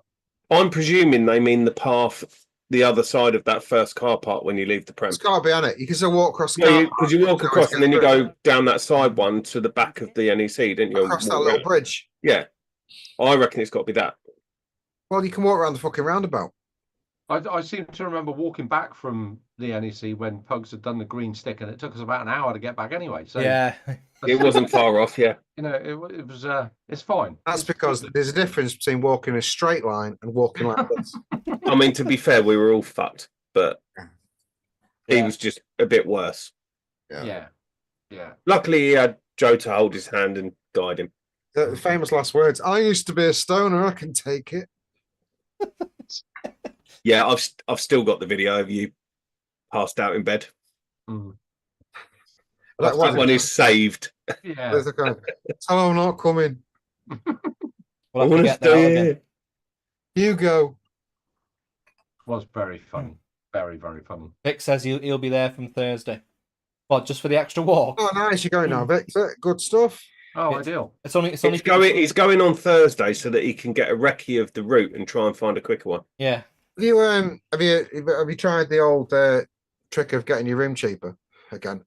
I'm presuming they mean the path the other side of that first car park when you leave the premise. It's got to be on it. You can still walk across the car park. Because you walk across and then you go down that side one to the back of the NEC, didn't you? Across that little bridge. Yeah. I reckon it's got to be that. Well, you can walk around the fucking roundabout. I seem to remember walking back from the NEC when Pugs had done the green stick, and it took us about an hour to get back anyway. So Yeah. It wasn't far off, yeah. you know, it was it's fine. That's It's because good. there's a difference between walking in a straight line and walking like this. I mean, to be fair, we were all fucked, but he Yeah. was just a bit worse. Yeah. Luckily, he had Joe to hold his hand and guide him. The famous last words, I used to be a stoner, I can take it. Yeah, I've still got the video of you passed out in bed. Mm. That That one is saved. Yeah. There's a kind of, tell him I'm not coming. We'll have to wanna get that out stay again. here. You go. Was very funny. Very, very funny. Vic says he'll be there from Thursday. What, just for the extra walk? Oh, nice. You're going now, Vic. Good stuff. Oh, It's- ideal. It's only He's going on Thursday so that he can get a recce of the route and try and find a quicker one. Yeah. Have you tried the old trick of getting your room cheaper again?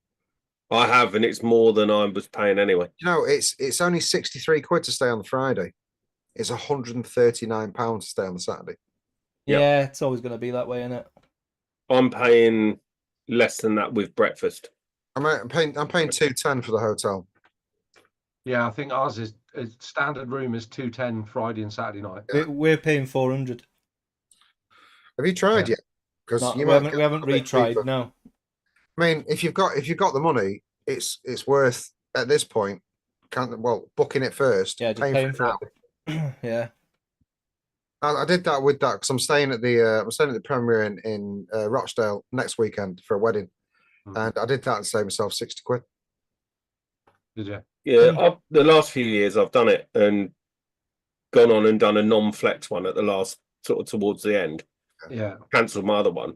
I have, and it's more than I was paying anyway. You know, it's only 63 quid to stay on the Friday. It's 139 pounds to stay on the Saturday. Yeah, it's always going to be that way, isn't it? I'm paying less than that with breakfast. I'm paying 210 for the hotel. Yeah, I think ours is standard room is 210 Friday and Saturday night. We're paying 400. Have you tried yet? Because We haven't retried. No. I mean, if you've got the money, it's worth at this point. Booking it first. Yeah, just paying for it. it. Yeah. I did that with that because I'm staying at the Premier in Rochdale next weekend for a wedding, and I did that and saved myself 60 quid. Did you? Yeah, the last few years I've done it and gone on and done a non-flex one at the last sort of towards the end. Yeah. Cancelled my other one,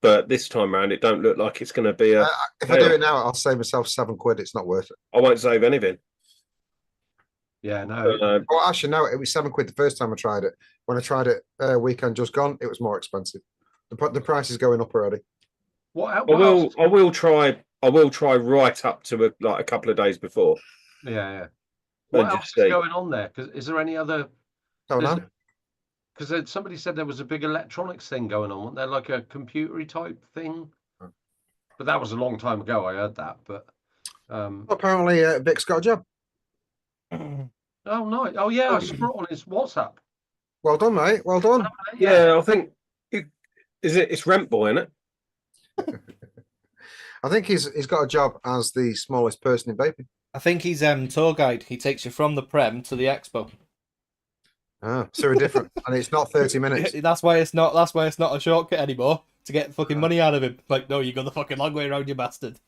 but this time around it don't look like it's going to be a. If I do it now, I'll save myself 7 quid. It's not worth it. I won't save anything. Yeah, no. Well, actually, no, it was 7 quid the first time I tried it. When I tried it weekend just gone, it was more expensive. The price is going up already. What I else? will try right up to a couple of days before. Yeah. What else is going on there? Because is there any other? Oh no. Because somebody said there was a big electronics thing going on. Wasn't there like a computery type thing? But that was a long time ago. I heard that. But Apparently, Vic's got a job. oh no! Oh yeah, I saw it on his WhatsApp. Well done, mate. Well done. Yeah, I think it's Rent Boy, isn't it? I think he's got a job as the smallest person in vaping. I think he's tour guide. He takes you from the Prem to the Expo. Ah, so different, and it's not 30 minutes. That's why it's not a shortcut anymore to get fucking money out of him. Like, no, you go the fucking long way around, you bastard.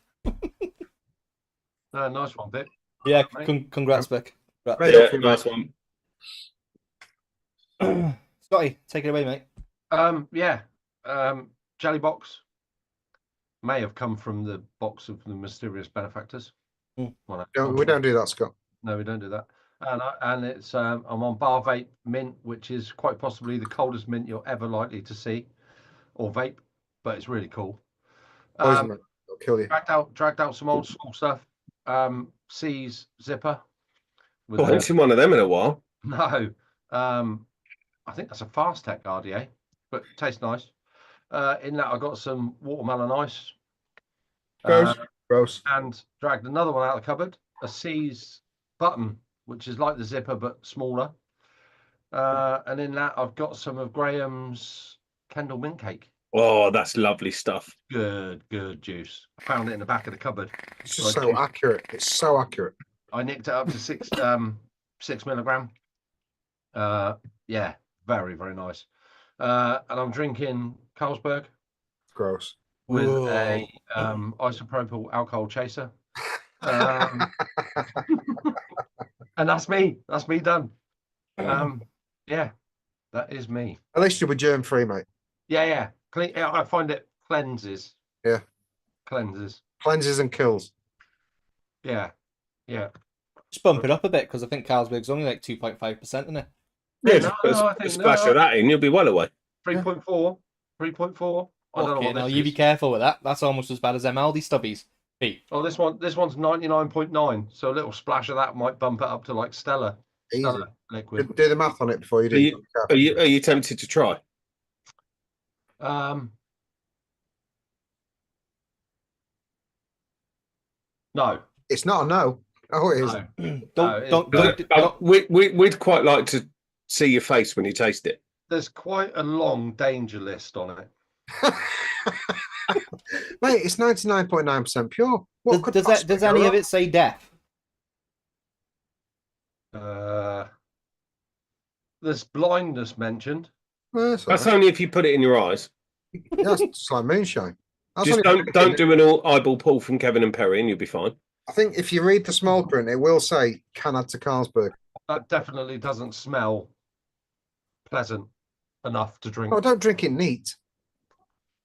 Nice one, Vic. Yeah, congrats, Vic. Right. Yeah, nice one. Scotty, take it away, mate. Jelly box may have come from the box of the mysterious benefactors. Mm. We don't do that, Scott. No, we don't do that. And it's I'm on Bar Vape Mint, which is quite possibly the coldest mint you're ever likely to see, or vape, but it's really cool. Poison, mate. It'll kill you. Dragged out some old school stuff. C's zipper. I haven't seen one of them in a while. No, I think that's a Fast Tech RDA, but it tastes nice. In that, I got some watermelon ice. Gross. And dragged another one out of the cupboard, a C's button, which is like the zipper but smaller. And in that, I've got some of Graham's Kendall mint cake. Oh, that's lovely stuff. Good juice. I found it in the back of the cupboard. It's just so accurate. It's so accurate. I nicked it up to 6 milligram. Yeah, very, very nice. And I'm drinking Carlsberg Gross. with a isopropyl alcohol chaser. And that's me. That's me done. Yeah, that is me. At least you'll be germ free, mate. Yeah. Clean. I find it cleanses. Yeah. Cleanses. Cleanses and kills. Yeah. Just bump it up a bit because I think Carlsberg's only like 2.5%, isn't it? Yeah, just put a splash of that in, you'll be well away. 3.4. 3.4. I don't know what this you be is. careful with that. That's almost as bad as them Aldi stubbies. Pete. Oh, this one's 99.9. So a little splash of that might bump it up to like Stella Easy. liquid. Do the math on it before you do. Are you tempted to try? No. It's not a no. Oh, it is. No. We'd quite like to see your face when you taste it. There's quite a long danger list on it. Mate, it's 99.9% pure. What could Does possibly go any of wrong? it say death? There's blindness mentioned. That's only if you put it in your eyes. That's just like moonshine. That's Just only- don't do an eyeball pull from Kevin and Perry, and you'll be fine. I think if you read the small print, it will say can add to Carlsberg. That definitely doesn't smell pleasant enough to drink. Oh, don't drink it neat.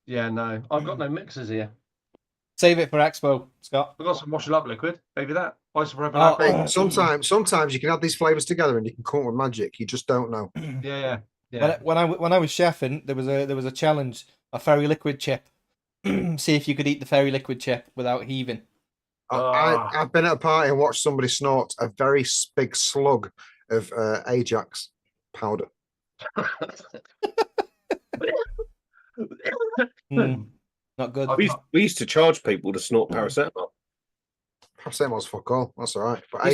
Yeah, no. I've got no mixers here. Save it for Expo, Scott. I've got some washing up liquid. Maybe that. Oh, Hey, sometimes you can add these flavors together and you can come up with magic. You just don't know. Yeah. When I was chefing, there was a challenge, a fairy liquid chip. See if you could eat the fairy liquid chip without heaving. I've been at a party and watched somebody snort a very big slug of Ajax powder. Not good. We used to charge people to snort paracetamol. Paracetamol's fuck all. That's all right. But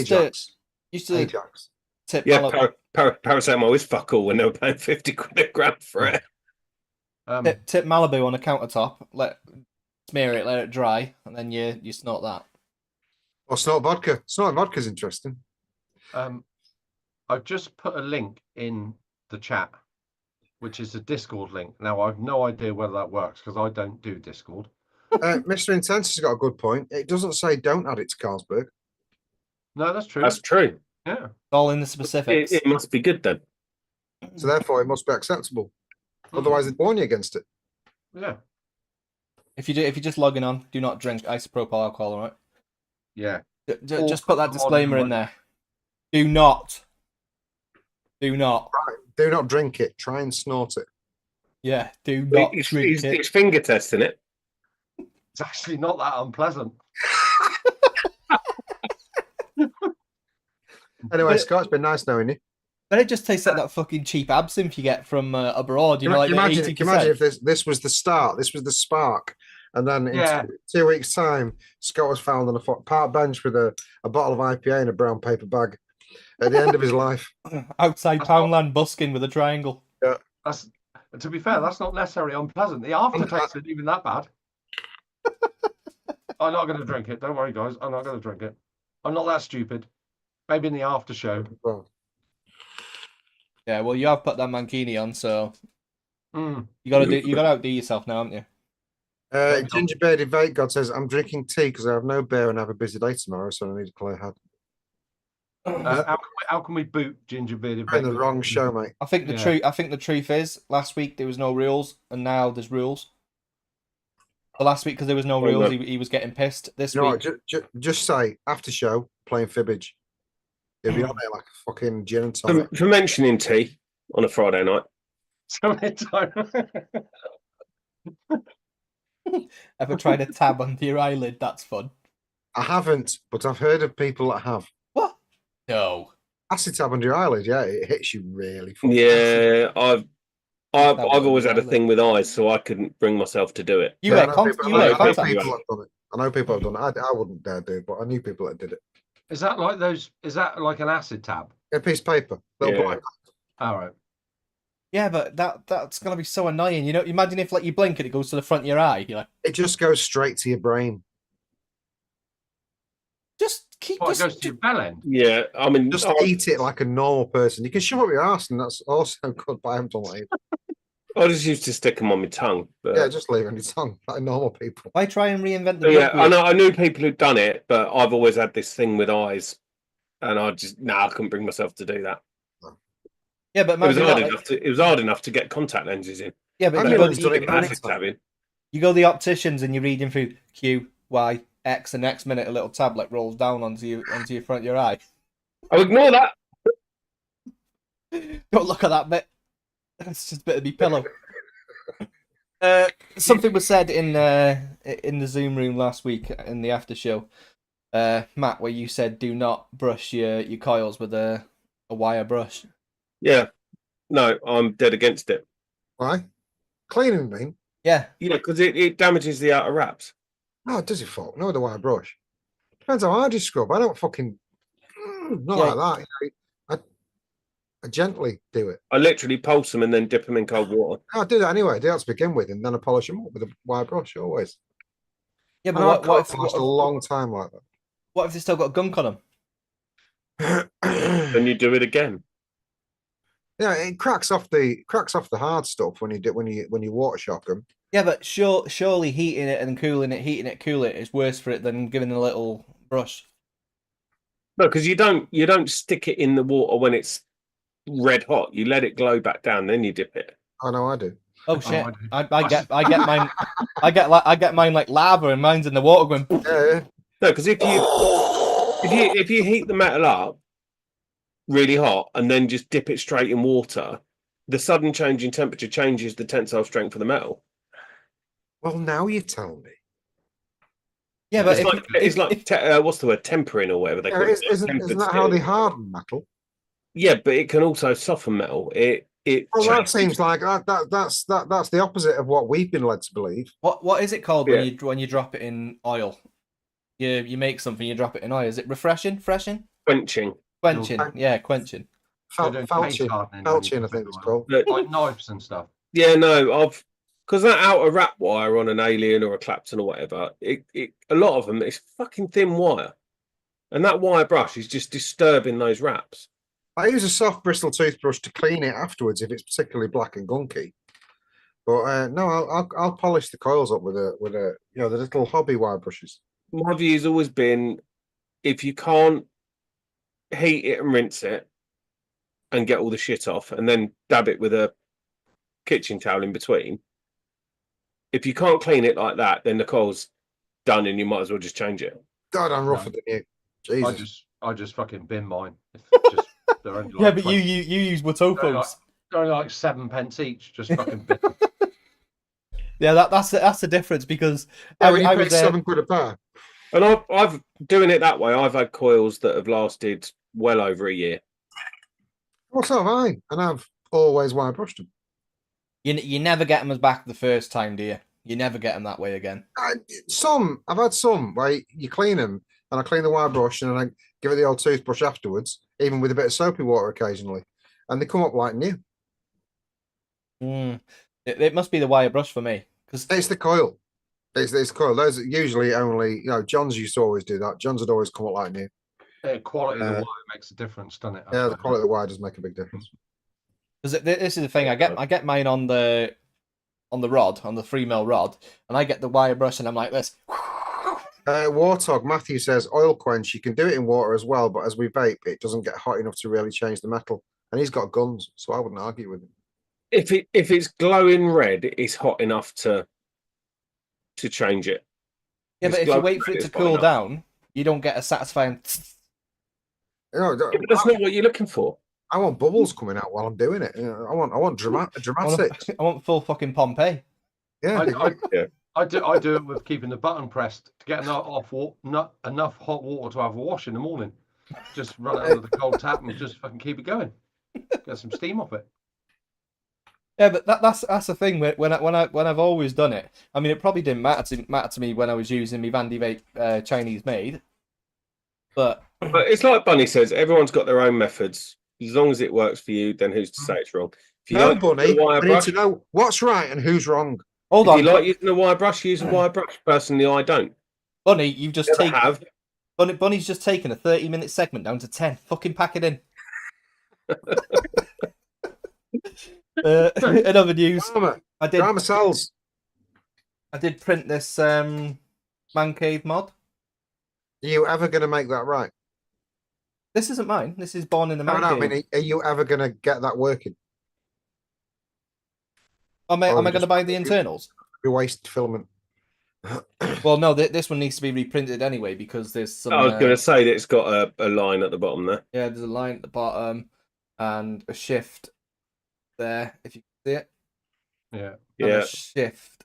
Used to Ajax. tip Yeah, Malibu, paracetamol is fuck all when they were paying 50 quid a gram for it. tip Malibu on a countertop, smear it, let it dry, and then you snort that. Or snort vodka. Snort vodka's interesting. I've just put a link in the chat, which is a Discord link. Now, I've no idea whether that works because I don't do Discord. Mr. Intense has got a good point. It doesn't say don't add it to Carlsberg. No, that's true. That's true. Yeah. It's all in the specifics. It must be good then. So therefore, it must be acceptable. Otherwise, they'd warn you against it. Yeah. If you're just logging on, do not drink isopropyl alcohol, all right? Yeah. Just put that disclaimer in there. Do not. Do not. Do not drink it. Try and snort it. Yeah, do not drink it. He's finger testing it. It's actually not that unpleasant. Anyway, Scott, it's been nice knowing you. But it just tastes like that fucking cheap absinthe you get from abroad. You know, like imagine, the 80%. can you imagine if this was the start, this was the spark, and then in 2 weeks' time, Scott was found on a park bench with a bottle of IPA in a brown paper bag at the end of his life. Outside Poundland busking with a triangle. Yeah. That's, to be fair, that's not necessarily unpleasant. The aftertaste isn't even that bad. I'm not going to drink it. Don't worry, guys. I'm not going to drink it. I'm not that stupid. Maybe in the after show. Well, yeah, well, you have put that mankini on, so Mm. you gotta outdo yourself now, haven't you? Ginger Bearded Vape God says, I'm drinking tea because I have no beer and have a busy day tomorrow, so I need a clear head. How can we boot Ginger Bearded? You're in the wrong show, mate. I think the truth is, last week there was no rules, and now there's rules. So last week, because there was no rules, he was getting pissed. This week, Just say after show playing fibbage. He'll be on there like a fucking gin and tonic. For mentioning tea on a Friday night. So many times. ever tried a tab under your eyelid? That's fun. I haven't, but I've heard of people that have. What? No. Acid tab under your eyelid, yeah, it hits you really fucking Yeah, I've always had a eyelid. thing with eyes, so I couldn't bring myself to do it. You Yeah, wear I know people have contacts. done it. I know people have done it. I wouldn't dare do it, but I knew people that did it. Is that like those? Is that like an acid tab? A piece of paper. Little Yeah. black. All right. Yeah, but that's gonna be so annoying. You know, imagine if like you blink and it goes to the front of your eye. You're like, It just goes straight to your brain. just keep. Well, it goes to your bell end. Yeah, I mean, Just eat it like a normal person. You can shove up your ass, and that's also good, but I haven't done that either. I just used to stick them on my tongue. But... Yeah, just leave it on your tongue, like normal people. Why try and reinvent the? But yeah, milk wheel? I knew people who'd done it, but I've always had this thing with eyes, and I couldn't bring myself to do that. Yeah, but It was imagine hard that, enough. It was hard enough to get contact lenses in. yeah, but I you mean, go, it's done it many Acid times. tabbing. you go to the opticians and you're reading through Q, Y, X, and next minute a little tablet rolls down onto your front of your eye. I'll ignore that. Don't look at that bit. It's just a bit of me pillow. Something was said in the Zoom room last week in the after show, Matt, where you said do not brush your coils with a wire brush. Yeah, no, I'm dead against it. Why? Cleaning, I mean. Yeah. Yeah, because it damages the outer wraps. No, does it fuck? No, with the wire brush. Depends how hard you scrub. I don't fucking not Yeah. like that. You know, I gently do it. I literally pulse them and then dip them in cold water. I do that anyway. I do that to begin with, and then I polish them up with a wire brush always. Yeah, And but what if last a long time like what if they still got a gunk on them? that? Then you do it again. Yeah, it cracks off the hard stuff when you water shock them. Yeah, but surely heating it and cooling it is worse for it than giving a little brush. No, because you don't stick it in the water when it's red hot. You let it glow back down, then you dip it. I know I do. Oh shit! I do. I get mine. I get mine like lava, and mine's in the water going. Poof. Yeah. No, because if you heat the metal up really hot and then just dip it straight in water, the sudden change in temperature changes the tensile strength of the metal. Well, now you tell me. Yeah, but It's like what's the word? Tempering or whatever they call it. Isn't that how they harden metal? Yeah, but it can also soften metal. It Well, that seems like that's the opposite of what we've been led to believe. what is it called Yeah. when you drop it in oil? You make something, you drop it in oil. Is it refreshing? Freshing? quenching. Quenching. Yeah, quenching. They're doing case hardening when you Felching, I put think it it's on. called. Like knives and stuff. Yeah, no, because that outer wrap wire on an Alien or a Clapton or whatever, a lot of them, it's fucking thin wire, and that wire brush is just disturbing those wraps. I use a soft bristle toothbrush to clean it afterwards if it's particularly black and gunky. But no, I'll polish the coils up with a the little hobby wire brushes. My view's always been, if you can't heat it and rinse it and get all the shit off, and then dab it with a kitchen towel in between. If you can't clean it like that, then the coil's done, and you might as well just change it. God, I'm rougher than you. Jesus. I just fucking bin mine. Just, they're only like Yeah, but 20 you use Watofos. they're only like 7p each. Just fucking bin. Yeah, that's the difference because Yeah, when you I pay was £7 a pair. And I've doing it that way. I've had coils that have lasted well over a year. Well, so have I, and I've always wire brushed them. You never get them as back the first time, do you? You never get them that way again. I've had some where you clean them, and I clean the wire brush, and then I give it the old toothbrush afterwards, even with a bit of soapy water occasionally, and they come up like new. It must be the wire brush for me because It's the coil. It's the coil. Those are usually only, John's used to always do that. John's would always come up like new. The quality of the wire makes a difference, doesn't it? Yeah, the quality of the wire does make a big difference. this is the thing. I get mine on the rod, on the 3mm rod, and I get the wire brush, and I'm like this. Warthog Matthew says oil quench. You can do it in water as well, but as we vape, it doesn't get hot enough to really change the metal. And he's got guns, so I wouldn't argue with him. If it's glowing red, it's hot enough to change it. Yeah, but if you glowing wait for red, it to it's hot cool enough. down, you don't get a satisfying. Yeah, Yeah, but that's not what you're looking for. I want bubbles coming out while I'm doing it. I want dramatics. I want full fucking Pompeii. Yeah, I do it with keeping the button pressed to get enough hot water to have a wash in the morning. Just run it under the cold tap and just fucking keep it going. Get some steam off it. Yeah, but that's the thing. When I've always done it, I mean, it probably didn't matter to me when I was using my Vandy Vape Chinese made, but it's like Bunny says, everyone's got their own methods. As long as it works for you, then who's to say it's wrong? If you no, like Bunny. the wire I need brush, to know what's right and who's wrong. hold if on, you like using a wire brush, use a wire brush. Personally, I don't. Bunny, you've just Never taken have. Bunny's just taken a 30-minute segment down to 10. Fucking pack it in. In other news, Drama sells. I did print this man cave mod. Are you ever going to make that right? This isn't mine. This is Born in the Man No, I Cave. mean, are you ever going to get that working? Am I going to buy the internals? You waste filament. Well, no. This one needs to be reprinted anyway because there's some. I was going to say that it's got a line at the bottom there. Yeah, there's a line at the bottom and a shift there, if you can see it. Yeah. And a shift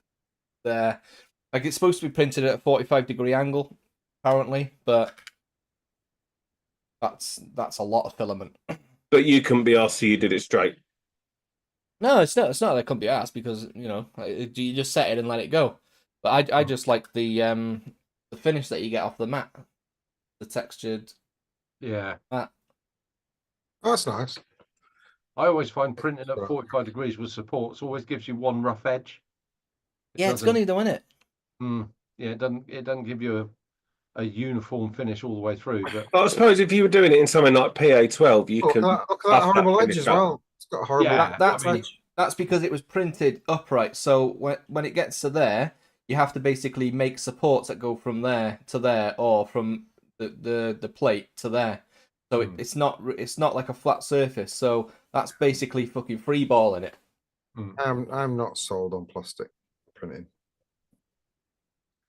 there. Like it's supposed to be printed at a 45-degree angle, apparently, but that's a lot of filament. But you couldn't be asked, so you did it straight. No, it's not. It's not that couldn't be asked because you just set it and let it go. But I just like the finish that you get off the mat, the textured Yeah. mat. Oh, that's nice. I always find printing at 45 degrees with supports always gives you one rough edge. It's gonna do, isn't it? Yeah, it doesn't give you a uniform finish all the way through. But I suppose if you were doing it in something like PA12, you can Look at that buff horrible edge finish as up. well. It's got a horrible Yeah, That's because it was printed upright. So when it gets to there, you have to basically make supports that go from there to there, or from the plate to there. So it's not like a flat surface. So that's basically fucking freeballing it. I'm not sold on plastic printing.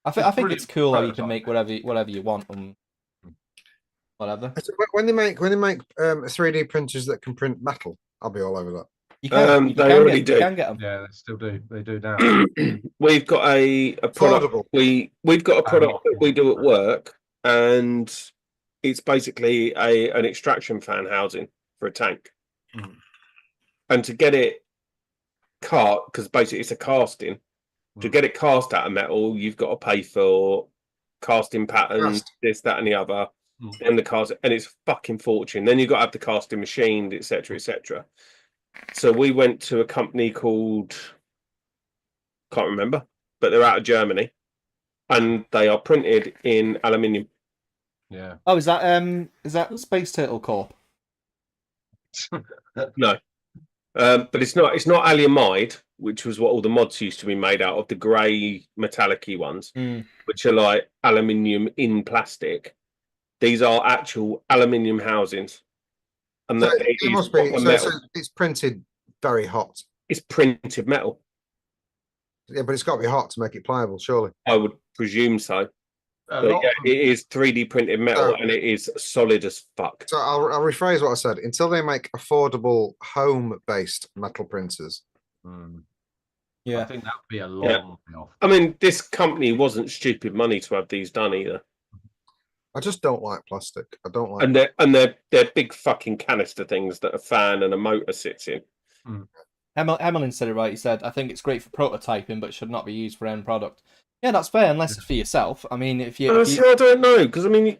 I think it's cool how you can make whatever you want and whatever. When they make 3D printers that can print metal, I'll be all over that. You can. They already do. You can get them. yeah, they still do. They do now. We've got a product. Affordable. We've got a product that we do at work, and it's basically an extraction fan housing for a tank. And to get it because basically it's a casting. To get it cast out of metal, you've got to pay for casting patterns, this, that, and the other, and the cast, and it's fucking fortune. Then you've got to have the casting machined, etc., etc. So we went to a company called, can't remember, but they're out of Germany, and they are printed in aluminium. Yeah. Oh, is that Space Turtle Corp? No, but it's not alumide, which was what all the mods used to be made out of, the grey metallic-y ones, which are like aluminium in plastic. These are actual aluminium housings. And so it must be so it's printed very hot. It's printed metal. Yeah, but it's got to be hot to make it pliable, surely. I would presume so. But yeah, it is 3D printed metal, and it is solid as fuck. So I'll rephrase what I said. Until they make affordable home-based metal printers. Yeah, I think that would be a long way off. I mean, this company wasn't stupid money to have these done either. I just don't like plastic. I don't like. And they're big fucking canister things that a fan and a motor sits in. Emmeline said it right. He said, "I think it's great for prototyping, but should not be used for end product." Yeah, that's fair, unless it's for yourself. I mean, if you I don't know, because I mean,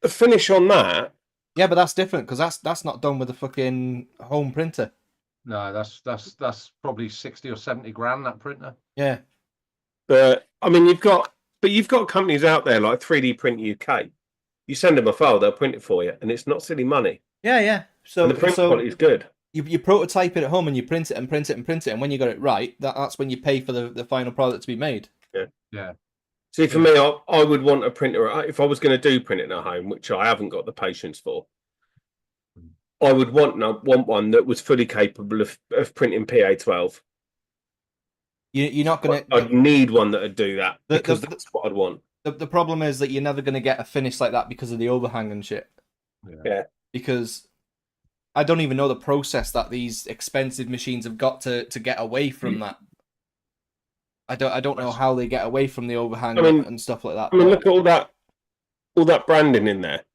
the finish on that. Yeah, but that's different because that's not done with a fucking home printer. No, that's probably 60 or 70 grand, that printer. Yeah. But I mean, you've got companies out there like 3D Print UK. You send them a file, they'll print it for you, and it's not silly money. Yeah. So and the print quality is good. You prototype it at home and you print it and print it and print it, and when you got it right, that's when you pay for the final product to be made. Yeah. See, for me, I would want a printer if I was going to do printing at home, which I haven't got the patience for. I would want one that was fully capable of printing PA12. You're not going to. I'd need one that would do that because that's what I'd want. The problem is that you're never going to get a finish like that because of the overhang and shit. Yeah. Because I don't even know the process that these expensive machines have got to get away from that. I don't know how they get away from the overhang and stuff like that. I mean, look at all that branding in there.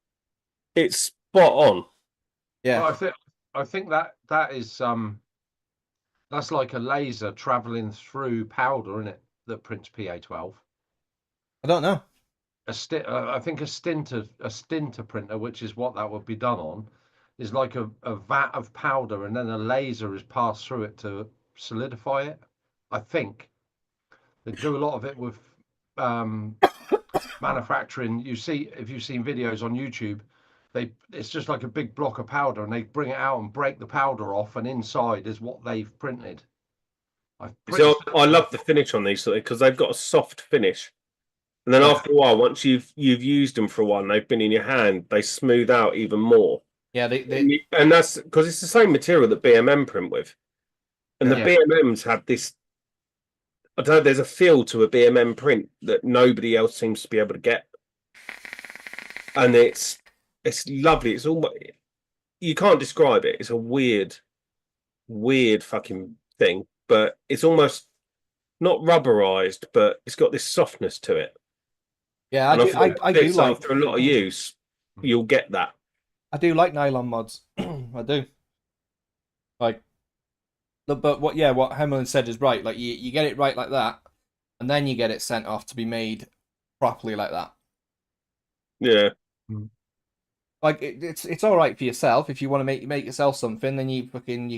It's spot on. Yeah. Well, I think that is that's like a laser traveling through powder, isn't it? That prints PA12. I don't know. I think a stinter printer, which is what that would be done on, is like a vat of powder, and then a laser is passed through it to solidify it. I think they do a lot of it with manufacturing. If you've seen videos on YouTube, it's just like a big block of powder, and they bring it out and break the powder off, and inside is what they've printed. I love the finish on these because they've got a soft finish. And then after a while, once you've used them for a while and they've been in your hand, they smooth out even more. Yeah, and that's because it's the same material that BMM print with. And the BMMs have this, I don't know, there's a feel to a BMM print that nobody else seems to be able to get. And it's lovely. It's almost, you can't describe it. It's a weird fucking thing, but it's almost not rubberized, but it's got this softness to it. Yeah, I do like. After a lot of use, you'll get that. I do like nylon mods. I do. Like, But what Hemmerlin said is right. Like you get it right like that, and then you get it sent off to be made properly like that. Yeah. Like it's all right for yourself if you want to make yourself something. Then you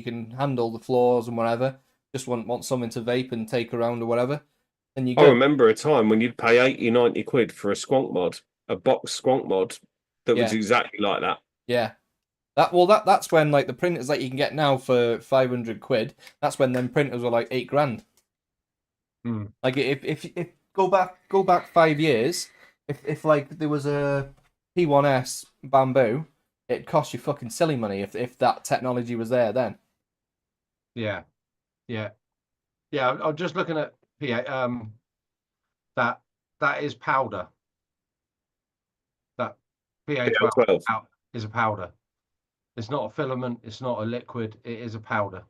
can handle the floors and whatever. Just want something to vape and take around or whatever. Then you I go. remember a time when you'd pay 80, 90 quid for a squonk mod, a box squonk mod that was Yeah. exactly like that. Yeah. That's when like the printers that you can get now for 500 quid. That's when them printers were like 8 grand. Like if go back 5 years, if like there was a P1S bamboo, it'd cost you fucking silly money if that technology was there then. Yeah. I'm just looking at PA. That is powder. That PA12 is a powder. It's not a filament. It's not a liquid. It is a powder.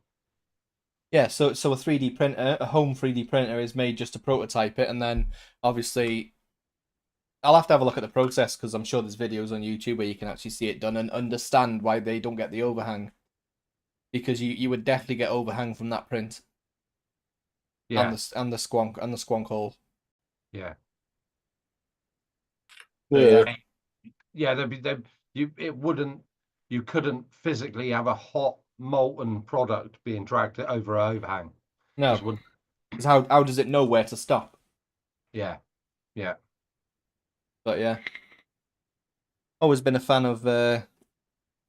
Yeah, so a 3D printer, a home 3D printer is made just to prototype it, and then obviously I'll have to have a look at the process because I'm sure there's videos on YouTube where you can actually see it done and understand why they don't get the overhang. Because you would definitely get overhang from that print. Yeah. And the squonk hole. Yeah. Yeah. You couldn't physically have a hot molten product being dragged over an overhang. No. Because how does it know where to stop? Yeah. But yeah. Always been a fan of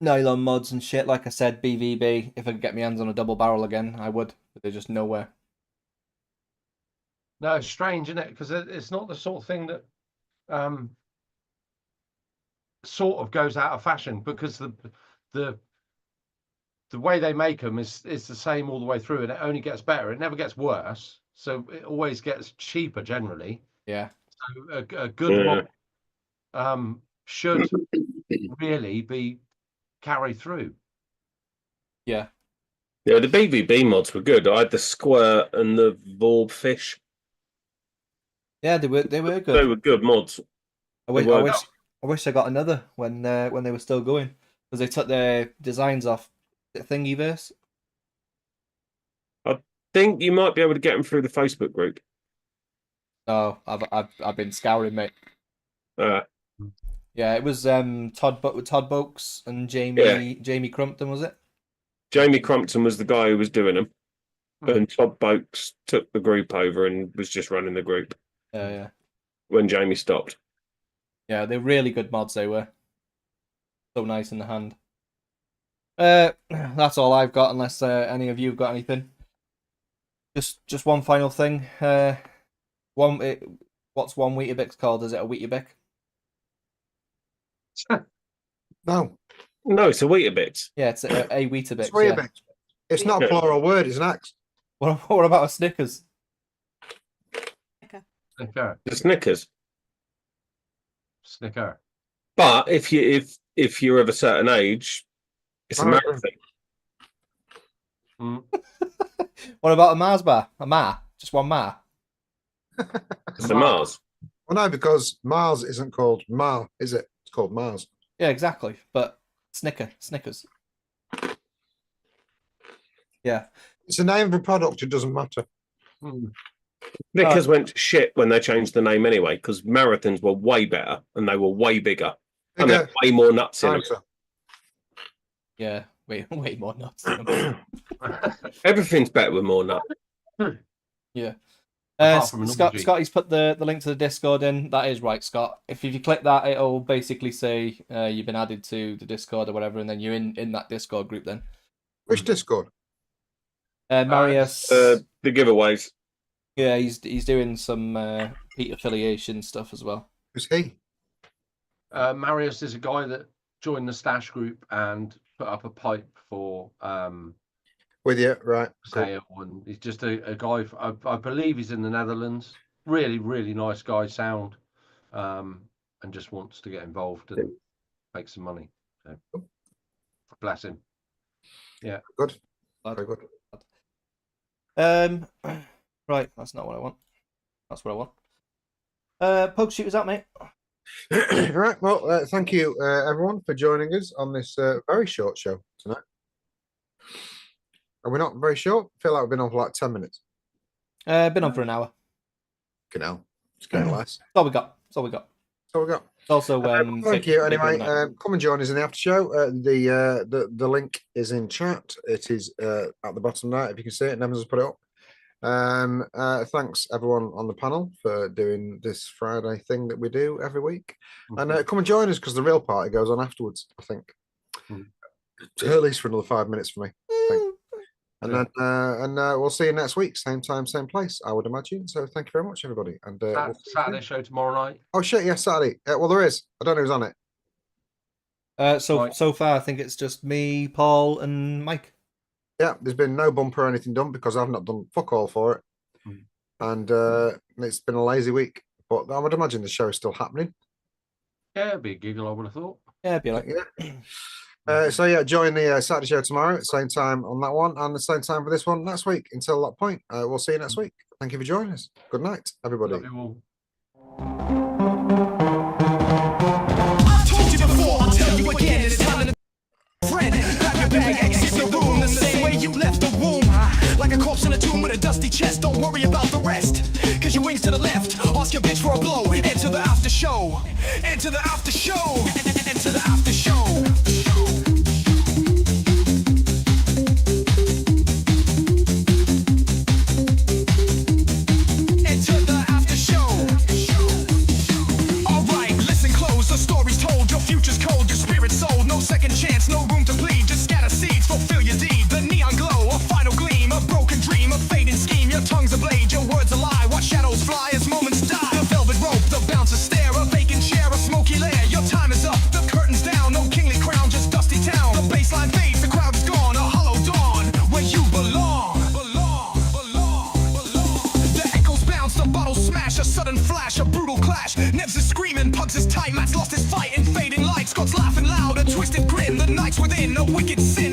nylon mods and shit. Like I said, BVB. If I could get my hands on a double barrel again, I would. But they're just nowhere. No, it's strange, isn't it? Because it's not the sort of thing that sort of goes out of fashion, because the way they make them is the same all the way through, and it only gets better. It never gets worse, so it always gets cheaper generally. Yeah. So a good mod should really be carried through. Yeah. Yeah, the BVB mods were good. I had the Squirt and the Vorb Fish. Yeah, they were good. They were good mods. I wish I got another when they were still going, because they took their designs off Thingiverse. I think you might be able to get them through the Facebook group. Oh, I've been scouring, mate. Yeah, it was Todd Boakes and Jamie Crumpton, was it? Jamie Crumpton was the guy who was doing them, and Todd Boakes took the group over and was just running the group. Yeah. When Jamie stopped. Yeah, they're really good mods. They were so nice in the hand. That's all I've got, unless any of you've got anything. Just one final thing. What's one Weetabix called? Is it a Weetabix? No. No, it's a Weetabix. Yeah, it's a Weetabix. It's Weetabix. It's not a plural word, it's an axe. What about a Snickers? Snicker. The Snickers. Snicker. But if you're of a certain age, it's a marathon. What about a Mars bar? A Mar? Just one Mar? It's a Mars. Well, no, because Mars isn't called Mar, is it? It's called Mars. Yeah, exactly. But Snickers. Yeah. It's the name of a product, it doesn't matter. Snickers went to shit when they changed the name anyway, because marathons were way better and they were way bigger. And they had way more nuts in them. Yeah, way more nuts in them. Everything's better with more nuts. Yeah. Scotty's put the link to the Discord in. That is right, Scott. If you click that, it'll basically say you've been added to the Discord or whatever, and then you're in that Discord group then. Which Discord? Marius. The giveaways. Yeah, he's doing some Pete affiliation stuff as well. Who's he? Marius is a guy that joined the Stash group and put up a pipe for With you, right? sale, and he's just a guy. I believe he's in the Netherlands. Really, really nice guy, sound, and just wants to get involved and make some money. So, bless him. Yeah, Good. Very good. Right, that's not what I want. That's what I want. Poke shooters out, mate. Right, well, thank you, everyone, for joining us on this very short show tonight. Are we not very short? I feel like we've been on for like 10 minutes. Been on for an hour. You know, it's getting less. That's all we got. That's all we got. So we got. It's also Thank you. Anyway, come and join us in the after show. The link is in chat. It is at the bottom there. If you can see it, Nevans has put it up. Thanks everyone on the panel for doing this Friday thing that we do every week. And come and join us because the real party goes on afterwards, I think. At least for another 5 minutes for me. I think. And then we'll see you next week, same time, same place, I would imagine. So thank you very much, everybody. And Saturday show tomorrow night. Oh shit, yes, Saturday. Well, there is. I don't know who's on it. So far, I think it's just me, Paul, and Mike. Yeah, there's been no bumper or anything done because I've not done fuck all for it, and it's been a lazy week. But I would imagine the show is still happening. Yeah, it'd be a giggle, I would have thought. Yeah, it'd be like So yeah, join the Saturday show tomorrow, same time on that one, and the same time for this one next week. Until that point, we'll see you next week. Thank you for joining us. Good night, everybody. Love you all. I've told you before, I'll tell you again. It's time to friend. Grab your bag, exit the room the same way you left the womb. Like a corpse in a tomb with a dusty chest. Don't worry about the rest. Cause your wings to the left. Ask your bitch for a blow. Enter the after show. Enter the after show. Enter the after show. Future's cold, your spirit's sold. No second chance, no room to plead. Just scatter seeds, fulfill your deed. The neon glow, a final gleam, a broken dream, a fading scheme. Your tongue's a blade, your words a lie. Watch shadows fly as moments die. The velvet rope, the bouncer stare, a vacant chair, a smoky lair. Your time is up, the curtain's down. No kingly crown, just dusty town. The baseline fades, the crowd is gone. A hollow dawn, where you belong. The echoes bounce, the bottles smash. A sudden flash, a brutal clash. Nevs is screaming, Pugs is tight. Matt's lost his fight in fading lights. Scott's laughing loud, a twisted grin. The night's within, a wicked sin.